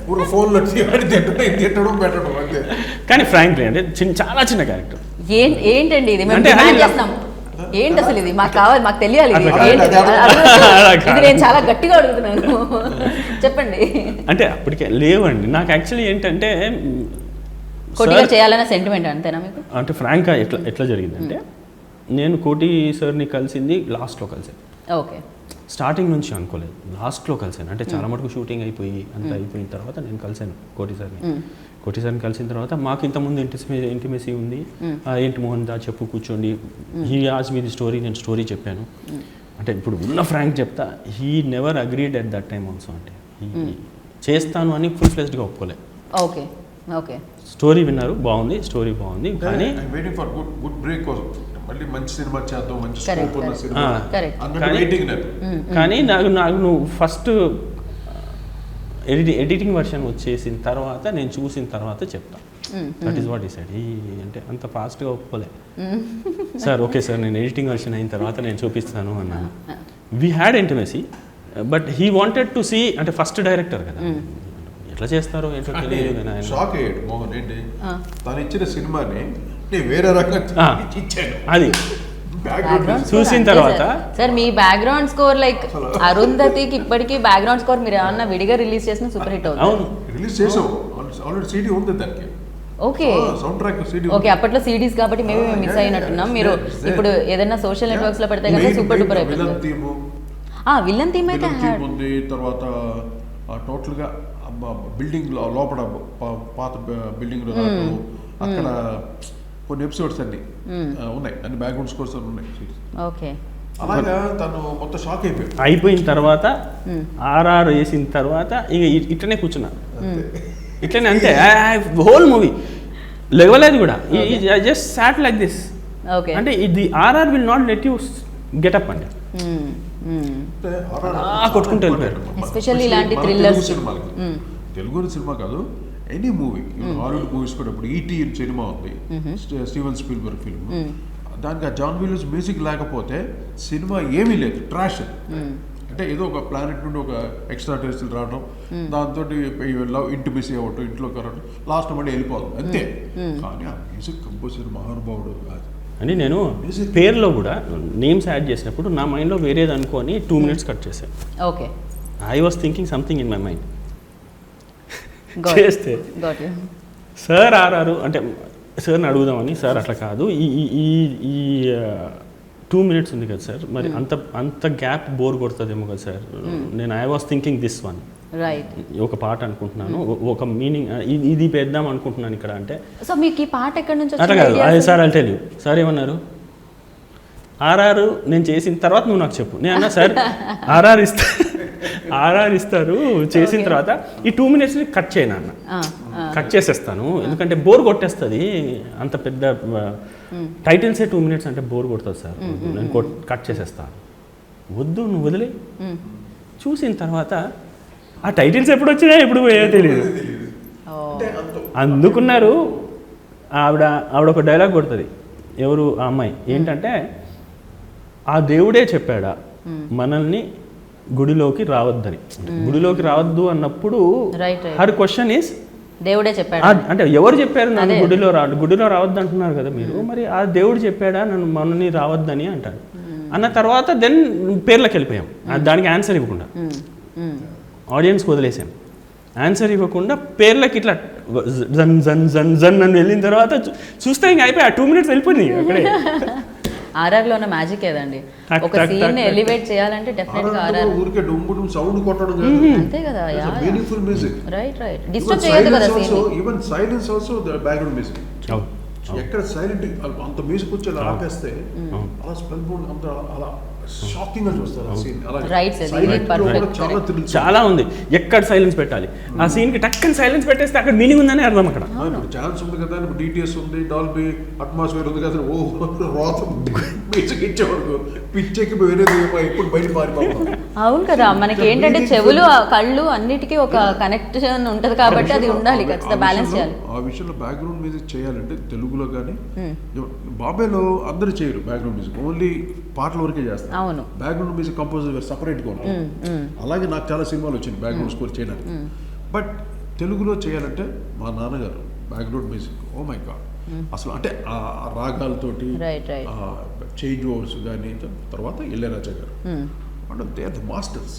ఊరికి ఫోన్లో తిట్టడం పెట్టడం అంతే. కానీ ఫ్రాంక్లీ అంటే చాలా చిన్న క్యారెక్టర్. ఏంటండి ఇది మేము డిమాండ్ చేస్తున్నాం, ఏంటి అసలు ఇది మాకు కావాలి, మాకు తెలియాలి, ఇది నేను చాలా గట్టిగా అడుగుతున్నాను, చెప్పండి. అంటే అప్పటికే లేవండి నాకు. యాక్చువల్లీ ఏంటంటే కోటిగా చేయాలన్న సెంటిమెంట్ అంతేనా మీకు? అంటే ఫ్రాంక్గా ఎట్లా జరిగిందంటే, నేను కోటి సార్ని కలిసింది లాస్ట్లో కలిసాను. ఓకే. స్టార్టింగ్ నుంచి అనుకోలేదు, లాస్ట్లో కలిసాను. అంటే చాలా మటుకు షూటింగ్ అయిపోయి అంతా అయిపోయిన తర్వాత నేను కలిసాను కోటి సార్ని కలిసిన తర్వాత మాకు ఇంతకుముందు ఇంటిమేసీ ఉంది. ఏంటి మోహన్ దా చెప్పు కూర్చోండి, హీ ఆస్ మీ ది స్టోరీ, నేను స్టోరీ చెప్పాను. అంటే ఇప్పుడు ఉన్న ఫ్రాంక్ చెప్తా, he never agreed at that time also. అంటే చేస్తాను అని ఫుల్ ఫ్లెజ్డ్గా ఒప్పుకోలే. ఓకే ఓకే, స్టోరీ విన్నారు, బాగుంది, స్టోరీ బాగుంది, కానీ వెయిటింగ్ ఫర్ గుడ్ బ్రేక్ కోసం, మళ్ళీ మంచి సినిమా చేద్దాం, మంచి Correct, స్కోప్ ఉన్న correct. Cinema Correct. అన్నట్టు వెయిటింగ్ నేను. కానీ నాకు నువ్వు ఫస్ట్ ఎడిటింగ్ వర్షన్ వచ్చేసిన తర్వాత నేను చూసిన తర్వాత చెప్తా. దట్ ఈస్ వాట్ ఈ సైడ్. అంటే అంత ఫాస్ట్గా ఒప్పుకోలే. సార్ ఓకే సార్, నేను ఎడిటింగ్ వర్షన్ అయిన తర్వాత నేను చూపిస్తాను అన్నాను. We had intimacy, but he wanted to see. అంటే ఫస్ట్ డైరెక్టర్ కదా, ఎట్లా చేస్తారో ఏంటో తెలియదు కానీ ఆయన షాక్ అయ్యాడు మోహన్. ఏంటి తను ఇచ్చిన సినిమాని నేను వేరే రకంగా ఇచ్చాను. అది చూసిన తర్వాత సార్ మీ బ్యాక్గ్రౌండ్ స్కోర్ లైక్ అరుంధతికి ఇప్పటికీ బ్యాక్గ్రౌండ్ స్కోర్ మీరు ఏమన్నా విడిగా రిలీజ్ చేసిన సూపర్ హిట్ అవుతుంది. అవును, రిలీజ్ చేసావు ఆల్రెడీ, సీడీ ఉంది దానికి. Okay sound track CD. Okay, అప్పట్లో సిడీస్ కాబట్టి మేము మిస్ అయినట్టున్నాం. మీరు ఇప్పుడు ఏదైనా సోషల్ నెట్వర్క్స్ లో పెడితే కనుక సూపర్ డూపర్ అయిపోతుంది. విలన్ థీమ్ అయితే ఉంది. తర్వాత టోటల్ గా బిల్డింగ్ లోపల పాత బిల్డింగ్ అక్కడ కొన్ని ఎపిసోడ్స్ అన్ని ఉన్నాయి, అన్ని బ్యాక్గ్రౌండ్ స్కోర్స్ ఉన్నాయి. ఓకే, అలాగా తను మొత్తం షాక్ అయిపోయిన తర్వాత ఆర్ఆర్ వేసిన తర్వాత ఇక ఇట్లనే కూర్చున్నా, ఇట్లనే అంతే. హోల్ మూవీ లేవలేదు కూడా, just sat like this. Okay, అంటే ఇది RR will not let you get up అండి. కొట్టుకుంటూ వెళ్ళిపోయారు. ఎస్పెషల్లీ ఇలాంటి థ్రిల్లర్స్ సినిమాలకి, తెలుగు సినిమా కాదు, ఎనీ మూవీ, హాలీవుడ్ మూవీస్ కూడా. ఇప్పుడు ఈటీ సినిమా ఉంది, స్టీవెన్ స్పీల్బర్గ్ ఫిల్మ్. దానికి ఆ జాన్ విలియమ్స్ మ్యూజిక్ లేకపోతే సినిమా ఏమీ లేదు, ట్రాష్. అంటే ఏదో ఒక ప్లానెట్ నుండి ఒక ఎక్స్ట్రా టెరిస్టల్ రావడం, దాంతో లవ్ ఇంటిమసీ అవ్వటం, ఇంట్లోకి రావడం, లాస్ట్ మళ్ళీ వెళ్ళిపోవడం అంతే. కానీ ఆ మ్యూజిక్ కంపోజర్ మహానుభావుడు. అని నేను పేరులో కూడా నేమ్స్ యాడ్ చేసినప్పుడు నా మైండ్లో వేరేది అనుకొని 2 minutes కట్ చేశాను. Okay, I was thinking something in my mind. చేస్తే సార్ ఆర్ఆర్ అంటే సార్ని అడుగుదామని, సార్ అట్లా కాదు, ఈ 2 minutes ఉంది కదా సార్, మరి అంత గ్యాప్ బోర్ కొడుతుందేమో కదా సార్. నేను I was thinking this one, right, ఒక పాట అనుకుంటున్నాను, ఒక మీనింగ్ ఇది పెద్దాం అనుకుంటున్నాను ఇక్కడ. అంటే సో మీకు ఈ పాట ఎక్కడి నుంచి అట్లా కాదు, అదే సార్ అంటే సార్ ఏమన్నారు, ఆర్ఆర్ నేను చేసిన తర్వాత నువ్వు నాకు చెప్పు. నేను అన్నా సార్ ఆర్ఆర్ ఇస్తారు చేసిన తర్వాత ఈ 2 minutes కట్ చేయను అన్న, కట్ చేసేస్తాను, ఎందుకంటే బోర్ కొట్టేస్తుంది. అంత పెద్ద టైటిల్సే 2 minutes అంటే బోర్ కొడుతుంది సార్, నేను కట్ చేసేస్తాను. వద్దు నువ్వు వదిలే. చూసిన తర్వాత ఆ టైటిల్స్ ఎప్పుడు వచ్చినా ఎప్పుడు పోయో తెలియదు. అందుకున్నారు. ఆవిడ ఒక డైలాగ్ కొడుతుంది, ఎవరు ఆ అమ్మాయి, ఏంటంటే ఆ దేవుడే చెప్పాడా మనల్ని గుడిలోకి రావద్దని. గుడిలోకి రావద్దు అన్నప్పుడు హర్ క్వశ్చన్ ఈస్ దేవుడే చెప్పాడు అంటే ఎవరు చెప్పారు నన్ను గుడిలో రావద్దు అంటున్నారు కదా మీరు, మరి ఆ దేవుడు చెప్పాడా నన్ను మనల్ని రావద్దని అంటాడు. అన్న తర్వాత దెన్ పేర్లకు వెళ్ళిపోయాం, దానికి ఆన్సర్ ఇవ్వకుండా ఆడియన్స్కి వదిలేసాం. ఆన్సర్ ఇవ్వకుండా పేర్లకి ఇట్లా జన్ జన్ జన్ జన్ అని వెళ్ళిన తర్వాత చూస్తే ఇంకా అయిపోయి ఆ 2 minutes వెళ్ళిపోయింది అక్కడే. ఆర్ఆర్ లో ఉన్న మ్యాజిక్ ఏదండి, ఒక సీన్ ఎలివేట్ చేయాలంటే డెఫినెట్ గా ఆర్ఆర్ ఊరికే డుంబుడుం సౌండ్ కొట్టడం కాదు, అంతే కదా, మీనింగ్ఫుల్ మ్యూజిక్. రైట్ డిస్టర్బ్ చేయదు కదా scene. Even silence also the background music. ఎక్కడ సైలెంట్ అంత మ్యూజిక్ వచ్చి అలా ఆపేస్తే అలా స్పెల్ బోర్డ్ అంత అలా షాకింగ్ గా చూస్తారు ఆ సీన్. చాలా ఉంది, ఎక్కడ సైలెన్స్ పెట్టాలి ఆ సీన్ కి, టక్కని సైలెన్స్ పెట్టేస్తే అక్కడ మీనింగ్ ఉందని అర్థం. అక్కడ ఛాన్స్ ఉంది కదా, డిటిఎస్ ఉంది, డాల్బీ అట్మాస్ఫియర్ ఉంది కదా, ఓ రోత మ్యూజిక్ ఇచ్చేవాడు పిచ్చెక్కి వేరేది ఇప్పుడు బయట పారిపోవాలి. అవును కదా, మనకి ఏంటంటే చెవులు కళ్ళు అన్నిటికీ ఒక కనెక్షన్ ఉంటది కాబట్టి అది ఉండాలి, ఖచ్చితంగా బ్యాలెన్స్ చేయాలి. ఆ విషయంలో బ్యాక్గ్రౌండ్ మ్యూజిక్ చేయాలంటే తెలుగులో కానీ బాంబేలో అందరూ చేయరు బ్యాక్గ్రౌండ్ మ్యూజిక్, ఓన్లీ పాటల వరకే చేస్తారు. అవును, బ్యాక్గ్రౌండ్ మ్యూజిక్ కంపోజర్ సపరేట్గా ఉంటారు. అలాగే నాకు చాలా సినిమాలు వచ్చింది బ్యాక్గ్రౌండ్ స్కోర్ చేయడానికి. బట్ తెలుగులో చేయాలంటే మా నాన్నగారు background music, oh my God, అసలు అంటే ఆ రాగాలతోటి చేంజ్ ఓవర్స్ కానీ, తర్వాత ఇళయరాజా గారు అంటే దే ఆర్ ద మాస్టర్స్.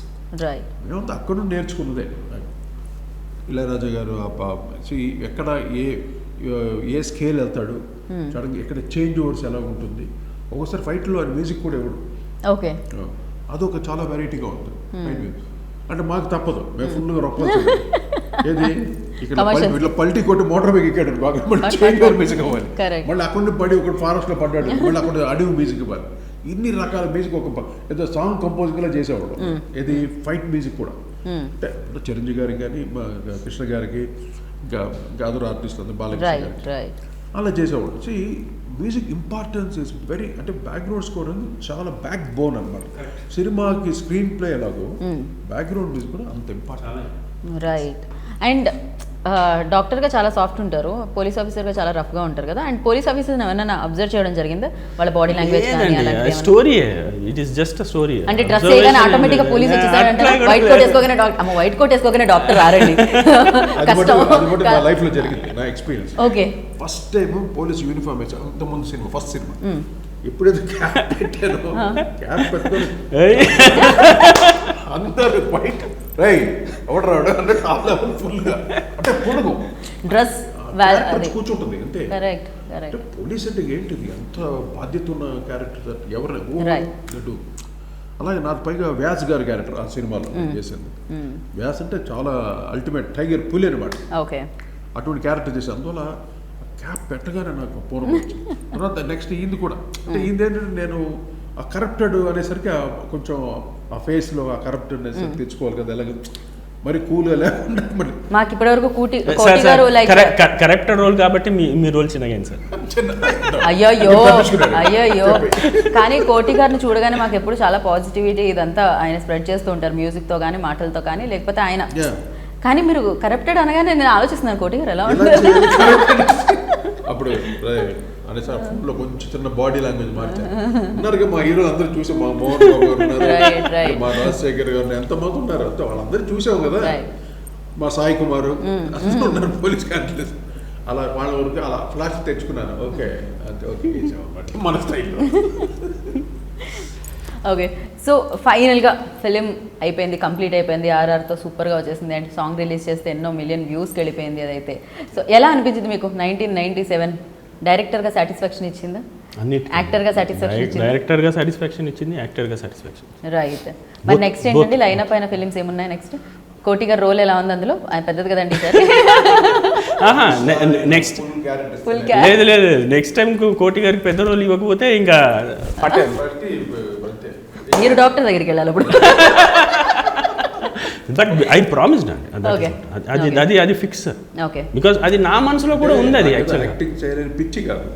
మేమంతా అక్కడ నుండి నేర్చుకున్నదే. ఇళయరాజా గారు ఎక్కడ ఏ స్కేల్ వెళ్తాడు, సడన్గా ఎక్కడ చేంజ్ ఓవర్స్ ఎలా ఉంటుంది, ఒక్కోసారి ఫైట్లో ఆయన మ్యూజిక్ కూడా ఇవ్వడు. ఓకే, అదొక చాలా వెరైటీగా ఉంటుంది ఫైట్ మ్యూజిక్. అంటే మాకు తప్పదు, మేము ఫుల్గా రొక్కాల్సింది. ఏది ఇక్కడ ఇట్లా పల్టీ కొట్టి మోటార్ బైక్ ఎక్కాడు బాగా, మళ్ళీ చైన్ మ్యూజిక్ అవ్వాలి, మళ్ళీ అక్కడ నుండి పడి ఒకటి ఫారెస్ట్లో పడ్డాడు, మళ్ళీ అక్కడ అడవి మ్యూజిక్ ఇవ్వాలి. ఇన్ని రకాల మ్యూజిక్ ఒక ఏదో సాంగ్ కంపోజింగ్లా చేసేవాడు. ఇది ఫైట్ మ్యూజిక్ కూడా అంటే చిరంజీవి గారికి కానీ కృష్ణ గారికి ఇంకా అదర్ ఆర్టిస్ట్ ఉంది బాలకృష్ణ గారికి అలా చేసేవాడు. So music importance is very, అంటే బ్యాక్గ్రౌండ్ స్కోర్ అనేది చాలా బ్యాక్ బోన్ అనమాట. సినిమాకి స్క్రీన్ ప్లే ఎలాగో బ్యాక్గ్రౌండ్ మ్యూజిక్ కూడా అంత ఇంపార్టెంట్. రైట్. అండ్ డాక్టర్గా చాలా సాఫ్ట్ ఉంటారు, పోలీస్ ఆఫీసర్గా చాలా రఫ్గా ఉంటారు కదా. అండ్ పోలీస్ ఆఫీసర్ని ఏమైనా అబ్జర్వ్ చేయడం జరిగిందా, వాళ్ళ బాడీ లాంగ్వేజ్ కానీ? Story, it is just story. అంటే డ్రెస్ వేయగానే ఆటోమేటిక్గా పోలీస్ వచ్చేసారంటే వైట్ కోట్ వేసుకోగానే వైట్ కోట్ వేసుకోగానే డాక్టర్ రారండి. కష్టం. నా లైఫ్ లో జరిగింది, నా experience. Okay. First time police uniform వేసాను, అంతకుముందు సినిమా, ఫస్ట్ సినిమా. ఎప్పుడైతే క్యాప్ పెట్టాను, క్యాప్ పెట్టుకొని అందరు వైట్ రై ఎవడు రాడు అంటే ఫుల్గా అంటే పొడుగు డ్రెస్ కూర్చుంటుంది అంతే. Correct correct. పోలీస్ అంటే ఏంటిది, అంత బాధ్యత ఉన్న క్యారెక్టర్ ఎవరిని గడ్డు. అలాగే నాకు పైగా వ్యాస్ గారి క్యారెక్టర్ ఆ సినిమాలో చేసింది. వ్యాస్ అంటే చాలా అల్టిమేట్ టైగర్ పులి అనమాట. ఓకే. అటువంటి క్యారెక్టర్ చేసి అందువల్ల క్యాప్ పెట్టగానే నాకు పూర్వం వచ్చింది. తర్వాత నెక్స్ట్ ఈయన కూడా అంటే ఈయన ఏంటంటే నేను ఆ కరప్టెడ్ అనేసరికి కొంచెం ఆ ఫేస్లో ఆ కరప్టెడ్నెస్ తెచ్చుకోవాలి కదా, ఎలాగ మరి కూల్గా లేకుండా. మరి మాకు ఇప్పటివరకు కరెక్టెడ్ రోల్ కాబట్టి మీ రోల్ చిన్నగా సార్. అయ్యో కానీ కోటి గారిని చూడగానే మాకు ఎప్పుడు చాలా పాజిటివిటీ ఇదంతా ఆయన స్ప్రెడ్ చేస్తూ ఉంటారు, మ్యూజిక్తో కానీ మాటలతో కానీ, లేకపోతే ఆయన. కానీ మీరు కరప్టెడ్ అనగానే నేను ఆలోచిస్తున్నాను కోటి గారు ఎలా ఉంటుంది అప్పుడు అనే సార్ ఫుడ్లో కొంచెం చిన్న బాడీ లాంగ్వేజ్ మార్చారు. ఉన్నారుగా మా హీరోలు అందరూ చూసాం, మా మోహన్ బాబు గారు ఉన్నారు, మా రాజశేఖర్ గారు, ఎంతమంది ఉన్నారు అంతే వాళ్ళందరూ చూసాం కదా. మా సాయి కుమారు అందరూ ఉన్నారు పోలీస్ క్యారెక్టర్స్. అలా వాళ్ళ వరకు అలా ఫ్లాష్ తెచ్చుకున్నాను. ఓకే అంతే, ఓకే చేసామన్నమాట మన స్టైల్లో. ఓకే. సో ఫైనల్గా ఫిలిం అయిపోయింది, కంప్లీట్ అయిపోయింది, ఆర్ఆర్తో సూపర్గా వచ్చేసింది. అండ్ సాంగ్ రిలీజ్ చేస్తే ఎన్నో మిలియన్ వ్యూస్కి వెళ్ళిపోయింది. అదైతే సో ఎలా అనిపించింది మీకు? 1997 డైరెక్టర్గా సాటిస్ఫాక్షన్ ఇచ్చిందా, యాక్టర్గా సాటిస్ఫాక్షన్ ఇచ్చింది? డైరెక్టర్గా సాటిస్ఫాక్షన్ ఇచ్చింది, యాక్టర్గా సాటిస్ఫాక్షన్. రైట్. మరి నెక్స్ట్ ఏంటంటే లైనప్ అయిన ఫిలిమ్స్ ఏమున్నాయి నెక్స్ట్? కోటి గారి రోల్ ఎలా ఉంది అందులో? పెద్దది కదండి సార్. నెక్స్ట్ లేదు నెక్స్ట్ టైం కోటి గారికి పెద్ద రోల్ ఇవ్వకపోతే ఇంకా మీరు డాక్టర్ దగ్గరికి వెళ్ళాలి అప్పుడు. బట్ ఐ ప్రామిస్డ్ అండి, అది ఫిక్స్. ఓకే. బికాజ్ అది నా మనసులో కూడా ఉంది. అది యాక్చువల్లీ యాక్టింగ్ చేయలేని పిచ్చి కాదు,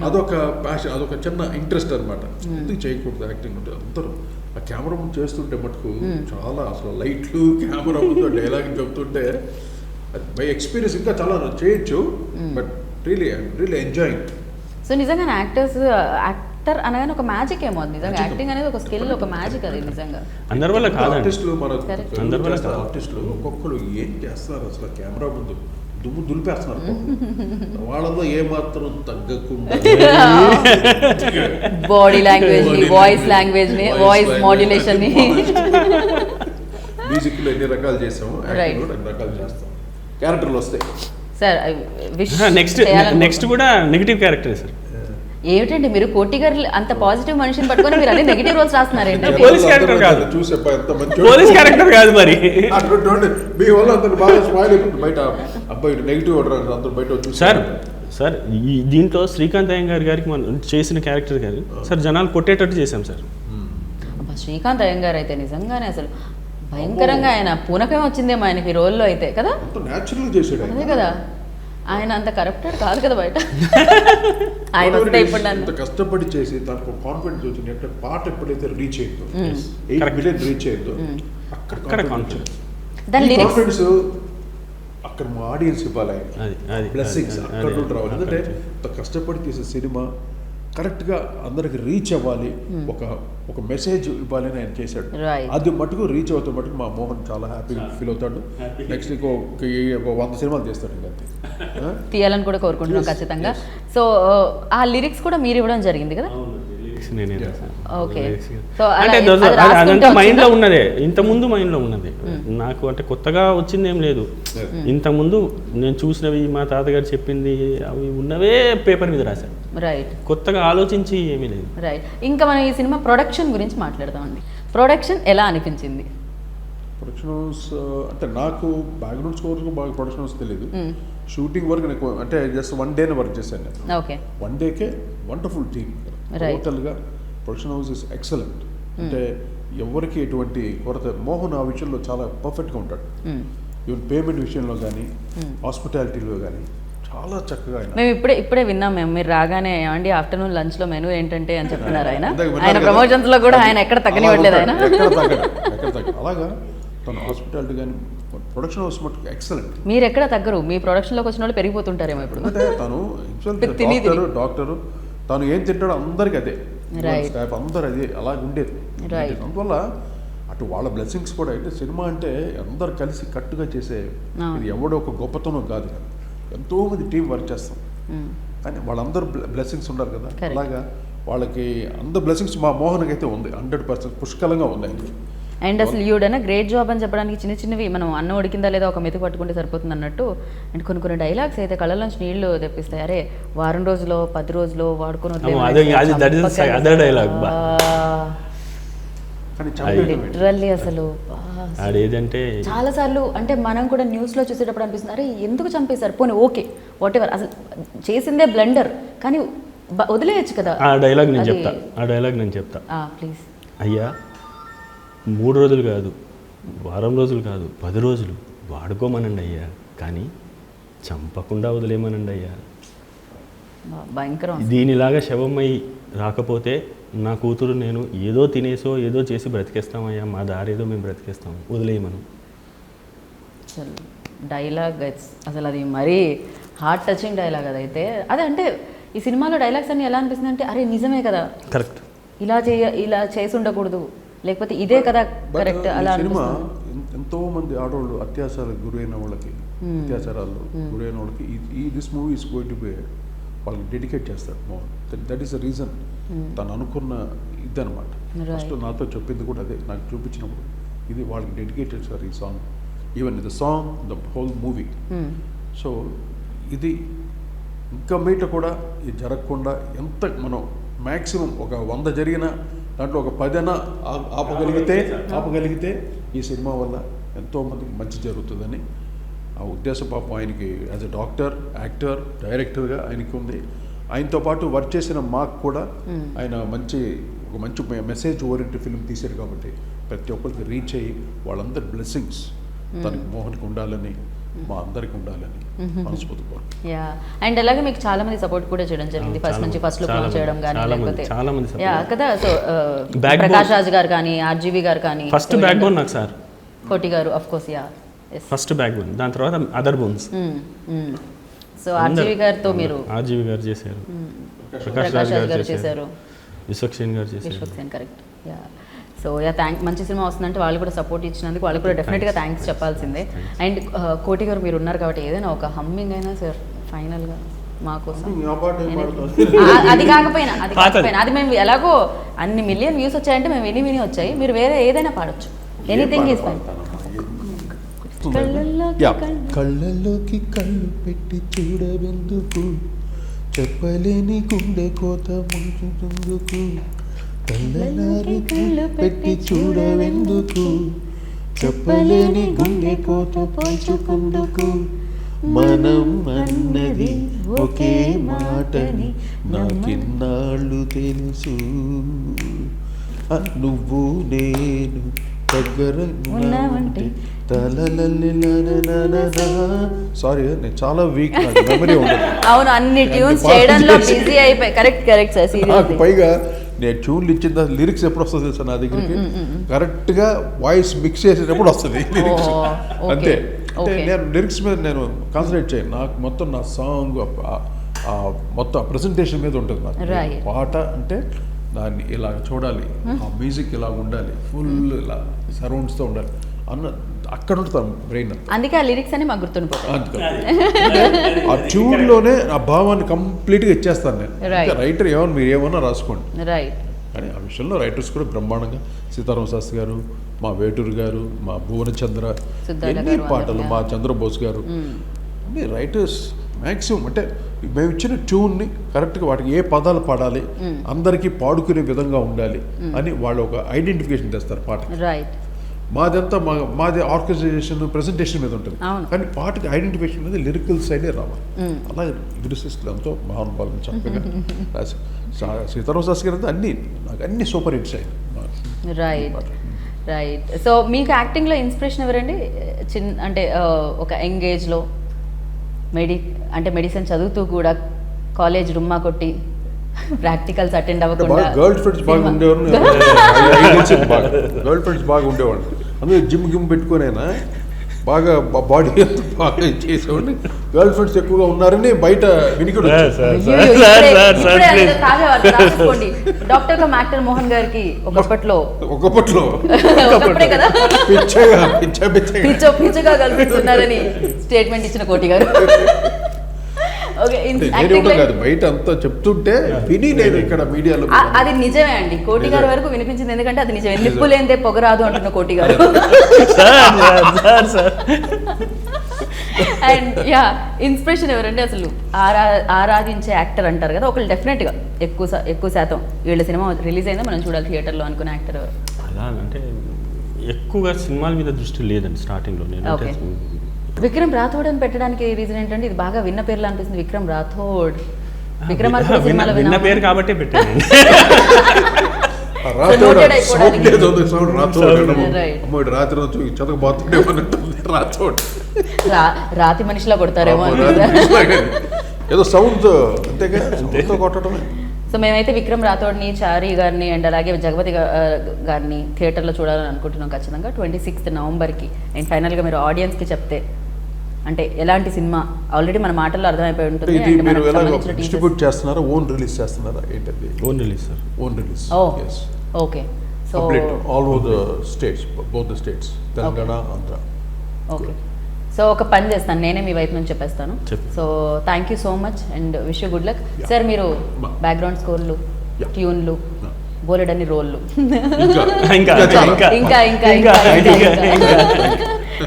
అదొక ప్యాషన్, అదొక చిన్న ఇంట్రెస్ట్ అనమాట. ఎందుకు చేయకూడదు యాక్టింగ్ అంటే అందరూ ఆ కెమెరా ముందు చేస్తుంటే మటుకు చాలా అసలు లైట్లు కెమెరా ముందు డైలాగ్ చెప్తుంటే బై ఎక్స్పీరియన్స్ ఇంకా చాలా చేయొచ్చు. But really enjoying. సో నిజంగా యాక్టర్ అనగానే ఒక మ్యాజిక్ ఏమో అది. నిజంగా యాక్టింగ్ అనేది ఒక స్కిల్, ఒక మ్యాజిక్ అది నిజంగా. అందరి వల్ల కాదు. ఆర్టిస్టులు ఆర్టిస్టులు ఒక్కొక్కరు ఏం చేస్తారు అసలు కెమెరా ముందు దుమ్ము దులిపేస్తున్నారు. వాళ్ళలో ఏమాత్రం తగ్గకుండా బాడీ లాంగ్వేజ్ ని, వాయిస్ లాంగ్వేజ్ ని, వాయిస్ మాడ్యులేషన్ ని, మ్యూజిక్ లో ఎన్ని రకాలు చేసాము, యాక్టింగ్ లో ఎన్ని రకాలు చేస్తాం. క్యారెక్టర్లు వస్తాయి సార్. నెక్స్ట్ కూడా నెగిటివ్ క్యారెక్టర్ సార్. ఏమిటండి మీరు కోటి గారు అంత పాజిటివ్ మనిషిని పట్టుకొని మీరు అన్ని నెగిటివ్ రోల్స్ రాస్తున్నారు ఏంటంటే? పోలీస్ క్యారెక్టర్ కాదు, చూసేప్ప ఎంత మంచి పోలీస్ క్యారెక్టర్ కాదు మరి. మీ వల్ల అందరు బాగా స్మైల్ అయిపోతుంది బయట. అబ్బాయి నెగిటివ్ అందరూ బయట వచ్చి సార్ ఈ దీంట్లో శ్రీకాంత్ అయ్యంగార్ గారికి మనం చేసిన క్యారెక్టర్ గారు సార్ జనాలు కొట్టేటట్టు చేశాం సార్. శ్రీకాంత్ అయ్యంగార్ అయితే నిజంగానే అసలు భయంకరంగా ఆయన పూనకం వచ్చిందేమో ఆయనకి రోల్లో అయితే కదా. న్యాచురల్ చేసాడు. అదే కదా, ఆయన అంత కరప్టెడ్ కాదు కదా బయట. ఆయన వస్తే ఇప్పుడు అంత కష్టపడి చేసి దానికి కాన్ఫిడెన్స్ వచ్చింది. అంటే పాట ఎప్పుడైతే రీచ్ అయిందో 8 మిలియన్ రీచ్ అయిందో అక్కడ కాన్ఫిడెన్స్ అక్కడ మా ఆడియన్స్ ఇవ్వాలి, బ్లెస్సింగ్స్ అక్కడ నుండి రావాలి. ఎందుకంటే అంత కష్టపడి తీసే సినిమా కరెక్ట్గా అందరికి రీచ్ అవ్వాలి, ఒక మెసేజ్ ఇవ్వాలని ఆయన చేశాడు. అది మటుకు రీచ్ అవుతాం మటుకు మా మోహన్ చాలా హ్యాపీగా ఫీల్ అవుతాడు. నెక్స్ట్ ఇంకో 100 సినిమాలు తీస్తాడు. ఇంకా తీయాలని కూడా కోరుకుంటున్నాం ఖచ్చితంగా. సో ఆ లిరిక్స్ కూడా మీరు ఇవ్వడం జరిగింది కదా? లిరిక్స్ నేనే రాశాను. Okay. Lyrics. So, అంటే అలా- అది రాసుకుంటూ అదంతా మైండ్లో వచ్చిందా? ఉన్నదే, ఇంతకుముందు మైండ్లో ఉన్నదే. నాకు అంటే కొత్తగా వచ్చింది ఏం లేదు. ఇంతకుముందు నేను చూసినవి, మా తాతగారు చెప్పింది, అవి ఉన్నవే పేపర్ మీద రాశాను. రైట్ కొత్తగా ఆలోచించి ఏమీ లేదు. రైట్. ఇంకా మనం ఈ సినిమా ప్రొడక్షన్ గురించి మాట్లాడదామండి. ప్రొడక్షన్ ఎలా అనిపించింది? ప్రొడక్షన్ హౌస్ అంటే నాకు బ్యాక్గ్రౌండ్ స్కోర్ బాగా ప్రొడక్షన్ హౌస్ తెలియదు. షూటింగ్ వర్క్ నాకు అంటే జస్ట్ 1 డేనే వర్క్ చేశాను నేను. Okay. 1 decay wonderful team. Right. టోటల్గా ప్రొడక్షన్ హౌస్ ఇస్ ఎక్సలెంట్. అంటే ఎవరికి ఎటువంటి కొరత, మోహన్ ఆ విషయంలో చాలా పర్ఫెక్ట్గా ఉంటాడు. ఈవెన్ పేమెంట్ విషయంలో కానీ హాస్పిటాలిటీలో కానీ చాలా చక్కగా ఆయన. మేము ఇప్పుడే విన్నాం. మీరు రాగానే ఏమండి ఆఫ్టర్నూన్ లంచ్లో మెనూ ఏంటంటే అని చెప్తున్నారు ఆయన. ఇందాక విన్నారు ఆయన కదా? ప్రమోషన్స్లో కూడా ఆయన ఎక్కడ తగ్గనివ్వట్లేదు ఆయన. ఎక్కడ తగ్గడు. అలాగా తన హాస్పిటాలిటీ కానీ ప్రొడక్షన్ హౌస్ మటుకు ఎక్సలెంట్. మీరు ఎక్కడ తగ్గరు. మీ ప్రొడక్షన్లోకి వచ్చిన వాళ్ళు పెరిగిపోతుంటారేమో ఇప్పుడు. అంటే తను డాక్టరు తను ఏం తింటాడో అందరికి అదే. Right. స్టాఫ్ అందరు అదే అలాగే ఉండేది. Right. అందువల్ల అటు వాళ్ళ బ్లెస్సింగ్స్ కూడా అయితే సినిమా అంటే అందరు కలిసి కట్టుగా చేసే, ఇది ఎవడో ఒక గొప్పతనం కాదు కదా. ఎంతోమంది టీం వర్క్ చేస్తాం కానీ వాళ్ళందరూ బ్లెస్సింగ్స్ ఉన్నారు కదా. Correct. అలాగా వాళ్ళకి అందరు బ్లెస్సింగ్స్ మా మోహన్కి అయితే ఉంది. 100% పుష్కలంగా ఉంది ఆయనకి. అండ్ అసలు ఈవిడైనా గ్రేట్ జాబ్ అని చెప్పడానికి చిన్నవి మనం అన్నం ఉడికిందా లేదా ఒక మెతుకు పట్టుకుంటే సరిపోతుంది అన్నట్టు. అండ్ కొన్ని డైలాగ్స్ అయితే కళ్ళలోంచి నీళ్లు తెప్పిస్తాయి. అరే వారం రోజులో 10 రోజులో వాడుకొని అదే డైలాగ్ కానీ లిటరల్లీ అసలు అదేంటంటే చాలా సార్లు అంటే మనం కూడా న్యూస్లో చూసేటప్పుడు అనిపిస్తుంది, అరే ఎందుకు చంపేశారు, పోనీ ఓకే వాట్ ఎవర్, అసలు చేసిందే బ్లండర్ కానీ వదిలేయచ్చు కదా. ఆ డైలాగ్ నేను చెప్తా. ప్లీజ్. అయ్యా 3 రోజులు కాదు, వారం రోజులు కాదు, 10 రోజులు వాడుకోమనండి అయ్యా, కానీ చంపకుండా వదిలేమనండి అయ్యా. భయంకరం. దీనిలాగా శవమై రాకపోతే నా కూతురు నేను ఏదో తినేసో ఏదో చేసి బ్రతికేస్తామయ్యా, మా దారి ఏదో మేము బ్రతికేస్తాము, వదిలేయమను. అసలు డైలాగ్ అసలు అది మరీ హార్ట్ టచింగ్ డైలాగ్ అదైతే. అదే అంటే ఈ సినిమాలో డైలాగ్స్ అన్ని ఎలా అనిపిస్తుంది అంటే అరే నిజమే కదా, కరెక్ట్, ఇలా చేసి ఉండకూడదు, లేకపోతే ఇదే కదా కరెక్ట్ అలా సినిమా. అనిపిస్తుంది. ఎంతో మంది ఆడవాళ్ళు అత్యాచారాలకు గురైన వాళ్ళకి, అత్యాచారాలు గురైన వాళ్ళకి this movie is going to be వాళ్ళకి డెడికేట్ చేస్తాడు Mohan. That is the reason. తను అనుకున్న ఇదనమాట. ఫస్ట్ నాతో చెప్పింది కూడా అదే. నాకు చూపించినప్పుడు ఇది వాళ్ళకి డెడికేట్ చేస్తారు ఈ song, even the song the whole movie. So ఇది ఇంకా మీట కూడా ఇది జరగకుండా ఎంత మనం మ్యాక్సిమం ఒక 100 జరిగిన దాంట్లో ఒక 10 ఆపగలిగితే ఈ సినిమా వల్ల ఎంతోమందికి మంచి జరుగుతుందని ఆ ఉద్దేశ పాపం ఆయనకి యాజ్ ఎ డాక్టర్, యాక్టర్, డైరెక్టర్గా ఆయనకి ఉంది. ఆయనతో పాటు వర్క్ చేసిన మాకు కూడా ఆయన ఒక మంచి మెసేజ్ ఓరియంటెడ్ ఫిల్మ్ తీశారు కాబట్టి ప్రతి ఒక్కరికి రీచ్ అయ్యి వాళ్ళందరి బ్లెస్సింగ్స్ తనకి మోహన్కి ఉండాలని, మా అందరికి ఉండాలని మనస్ఫూర్తిగా. యా. అండ్ అలాగే మీకు చాలా మంది సపోర్ట్ కూడా చేయడం జరిగింది ఫస్ట్ లుక్ చేయడం కానీ లేకపోతే చాలా మంది యా కదా. సో ప్రకాష్ రాజ్ గారు కానీ, ఆర్జీవి గారు కానీ, ఫస్ట్ బ్యాక్ బోన్ నాకు సార్ కోటి గారు of course. Yeah first back bone, దాని తర్వాత అదర్ బోన్స్. సో ఆర్జీవి గారితో మీరు ఆర్జీవి గారు చేశారు, ప్రకాష్ రాజ్ గారు చేశారు, విశ్వక్సేన్ గారు చేశారు. Vishwaksen correct. Yeah. So yeah మంచి సినిమా వస్తుందంటే వాళ్ళు కూడా సపోర్ట్ ఇచ్చినందుకు వాళ్ళకి కూడా డెఫినెట్గా థ్యాంక్స్ చెప్పాల్సిందే. అండ్ కోటి గారు మీరు ఉన్నారు కాబట్టి ఏదైనా ఒక హమ్మింగ్ అయినా సార్ ఫైనల్గా మా కోసం. అది కాకపోయినా అది మేము ఎలాగో అన్ని మిలియన్ వ్యూస్ వచ్చాయంటే మేము విని వచ్చాయి. మీరు వేరే ఏదైనా పాడొచ్చు, ఎనీథింగ్ ఈజ్ ఫైన్. కళ్ళల్లోకి కళ్ళు పెట్టి చూడవెందుకు, చెప్పలేని గుండె కోత ముంచుతుందుకు, కళ్ళలారి కళ్ళు పెట్టి చూడవెందుకు, చెప్పలేని గుండె కోత పంచుకుందుకు, మనం అన్నది ఒకే మాటని నాకిన్నాళ్ళు తెలుసు, నువ్వు నేను దగ్గర ఉన్నావంటే సారీ నేను చాలా వీక్, నాకు మెమరీ ఉండదు. అవును అన్ని ట్యూన్స్ చేయడంలో బిజీ అయిపోయి. Correct sir. నాకు పైగా నేను ట్యూన్లు ఇచ్చిన లిరిక్స్ ఎప్పుడు వస్తుంది తెలుసా నా దగ్గరికి, కరెక్ట్గా వాయిస్ మిక్స్ చేసేటప్పుడు వస్తుంది లిరిక్స్. అంతే. అంటే నేను లిరిక్స్ మీద నేను కాన్సన్ట్రేట్ చేయను. నాకు మొత్తం నా సాంగ్ మొత్తం ప్రజెంటేషన్ మీద ఉంటుంది నాకు. పాట అంటే దాన్ని ఇలా చూడాలి, ఆ మ్యూజిక్ ఇలా ఉండాలి, ఫుల్ ఇలా సరౌండ్స్తో ఉండాలి అన్న అక్కడ ఉంటుంది బ్రెయిన్ అంతా. అందుకే ఆ లిరిక్స్ అని మాకు గుర్తుండిపోతాయి. ఆ ట్యూన్లోనే ఆ భావాన్ని కంప్లీట్గా ఇచ్చేస్తాను నేను. రైటర్ ఏమన్నా మీరు ఏమన్నా రాసుకోండి. రైట్. కానీ ఆ విషయంలో రైటర్స్ కూడా బ్రహ్మాండంగా సీతారామ శాస్త్రి గారు, మా వేటూరు గారు, మా భువనచంద్ర, సిద్ధార్థ ఎన్ని గారు, పాటలు, అందరూ. మా చంద్రబోస్ గారు, అన్ని రైటర్స్ మ్యాక్సిమం అంటే మేము ఇచ్చిన ట్యూన్ని కరెక్ట్గా వాటికి ఏ పదాలు పాడాలి, అందరికీ పాడుకునే విధంగా ఉండాలి అని వాళ్ళు ఒక ఐడెంటిఫికేషన్ తెస్తారు పాటకి. రైట్. మాదంతా మాది ఆర్కెస్ట్రేషన్ ప్రెజెంటేషన్ మీద ఉంటుంది, అవును. కానీ పాటకి ఐడెంటిఫికేషన్ అనేది లిరికల్ సైడే రావాలి. అలాగే లిరిసిస్టులు ఎంతో మహానుభావులు చక్కగా రాసి సీతారామ శాస్త్రి గారు అంటే నాకు అన్ని సూపర్ హిట్స్ అయ్యాయి. రైట్. సో మీకు యాక్టింగ్లో ఇన్స్పిరేషన్ ఎవరండి? అంటే ఒక యంగేజ్లో మెడిసిన్ చదువుతూ కూడా కాలేజ్ రుమ్మా కొట్టి ప్రాక్టికల్స్ అటెండ్ అవ్వకుండా గర్ల్ ఫ్రెండ్స్ బాగా ఉండేవారు, గర్ల్ ఫ్రెండ్స్ బాగా ఉండేవాళ్ళు. అందుకే జిమ్ పెట్టుకునేనా బాగా బాడీ బాగా చేసేవాడిని. గర్ల్ ఫ్రెండ్స్ ఎక్కువగా ఉన్నారని బయట వినికిడు. డాక్టర్ కమ్ యాక్టర్ మోహన్ గారికి ఒకప్పట్లో కదా పిచ్చగా కల్పిస్తున్నారని స్టేట్మెంట్ ఇచ్చిన కోటి గారు. కాదు, బయట అంతా చెప్తుంటే విని నేను ఇక్కడ మీడియాలో అది నిజమే అండి. కోటి గారి వరకు వినిపించింది, ఎందుకంటే అది నిజమే. నిప్పు లేనిదే పొగరాదు అంటున్న కోటి గారు. అండ్ యా, ఇన్స్పిరేషన్ ఎవరండి అసలు? ఆరాధించే యాక్టర్ అంటారు కదా, ఒకళ్ళు డెఫినెట్గా ఎక్కువ శాతం వీళ్ళ సినిమా రిలీజ్ అయిందా మనం చూడాలి థియేటర్లో అనుకునే యాక్టర్ ఎవరు? అలా అంటే ఎక్కువగా సినిమాల మీద దృష్టి లేదండి స్టార్టింగ్లో. నేను విక్రమ్ రాథోడ్ అని పెట్టడానికి రీజన్ ఏంటంటే ఇది బాగా విన్న పేర్లు అనిపిస్తుంది. విక్రమ్ రాథోడ్, విన్న పేరు కాబట్టి పెట్టాను. రాతి మనిషిలా కొడతారేమో ఏదో సౌండ్ అంతేగా కొట్టడమే. సో మేమైతే విక్రమ్ రాథోడ్ని, చారీ గారిని అండ్ అలాగే జగపతి గారిని థియేటర్లో చూడాలని అనుకుంటున్నాం ఖచ్చితంగా 26th నవంబర్కి. అండ్ ఫైనల్గా మీరు ఆడియన్స్కి చెప్తే అంటే ఎలాంటి సినిమా ఆల్రెడీ మన మాటల్లో అర్థమైపోయి ఉంటుంది. డిస్ట్రిబ్యూట్ చేస్తున్నారా, ఓన్ రిలీజ్ చేస్తున్నారా ఏంటది? Own release sir. Own release. Okay. So all over the states, both the states, Telangana, Andhra. Okay. So ఒక పని చేస్తాను, నేనే మీ వైపు నుంచి చెప్పేస్తాను. So thank you so much and wish you good luck sir. మీరు బ్యాక్గ్రౌండ్ స్కోర్లు, ట్యూన్లు, బోలెడన్ని రోళ్ళు, ఇంకా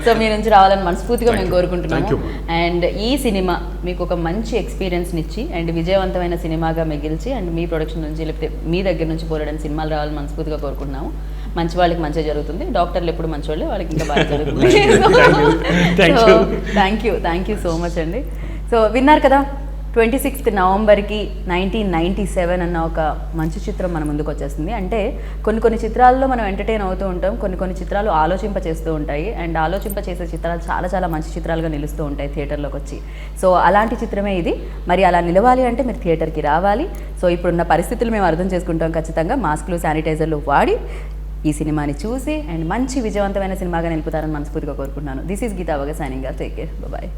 సో మీ నుంచి రావాలని మనస్ఫూర్తిగా మేము కోరుకుంటున్నాము. అండ్ ఈ సినిమా మీకు ఒక మంచి ఎక్స్పీరియన్స్నిచ్చి అండ్ విజయవంతమైన సినిమాగా మిగిల్చి అండ్ మీ ప్రొడక్షన్ నుంచి లేకపోతే మీ దగ్గర నుంచి బోలెడన్ని సినిమాలు రావాలని మనస్ఫూర్తిగా కోరుకుంటున్నాము. మంచి వాళ్ళకి మంచిగా జరుగుతుంది, డాక్టర్లు ఎప్పుడు మంచి వాళ్ళే, వాళ్ళకి ఇంకా బాగా జరుగుతుంది. థ్యాంక్ యూ సో మచ్ అండి. సో విన్నారు కదా, 26th నవంబర్కి 1997 అన్న ఒక మంచి చిత్రం మన ముందుకు వచ్చేస్తుంది. అంటే కొన్ని చిత్రాల్లో మనం ఎంటర్టైన్ అవుతూ ఉంటాం, కొన్ని చిత్రాలు ఆలోచింప చేస్తూ ఉంటాయి. అండ్ ఆలోచింప చేసే చిత్రాలు చాలా మంచి చిత్రాలుగా నిలుస్తూ ఉంటాయి థియేటర్లోకి వచ్చి. సో అలాంటి చిత్రమే ఇది. మరి అలా నిలవాలి అంటే మీరు థియేటర్కి రావాలి. సో ఇప్పుడున్న పరిస్థితులు మేము అర్థం చేసుకుంటాం ఖచ్చితంగా. మాస్కులు, శానిటైజర్లు వాడి ఈ సినిమాని చూసి అండ్ మంచి విజయవంతమైన సినిమాగా నిలుపుతారని మనస్ఫూర్తిగా కోరుకుంటున్నాను. దిస్ ఈస్ గీతా వగ signing off. Take care, bye.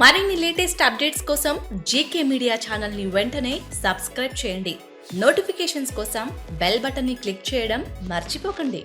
మరిన్ని లేటెస్ట్ అప్డేట్స్ కోసం జీకే మీడియా ఛానల్ని వెంటనే సబ్స్క్రైబ్ చేయండి. నోటిఫికేషన్స్ కోసం బెల్ బటన్ని క్లిక్ చేయడం మర్చిపోకండి.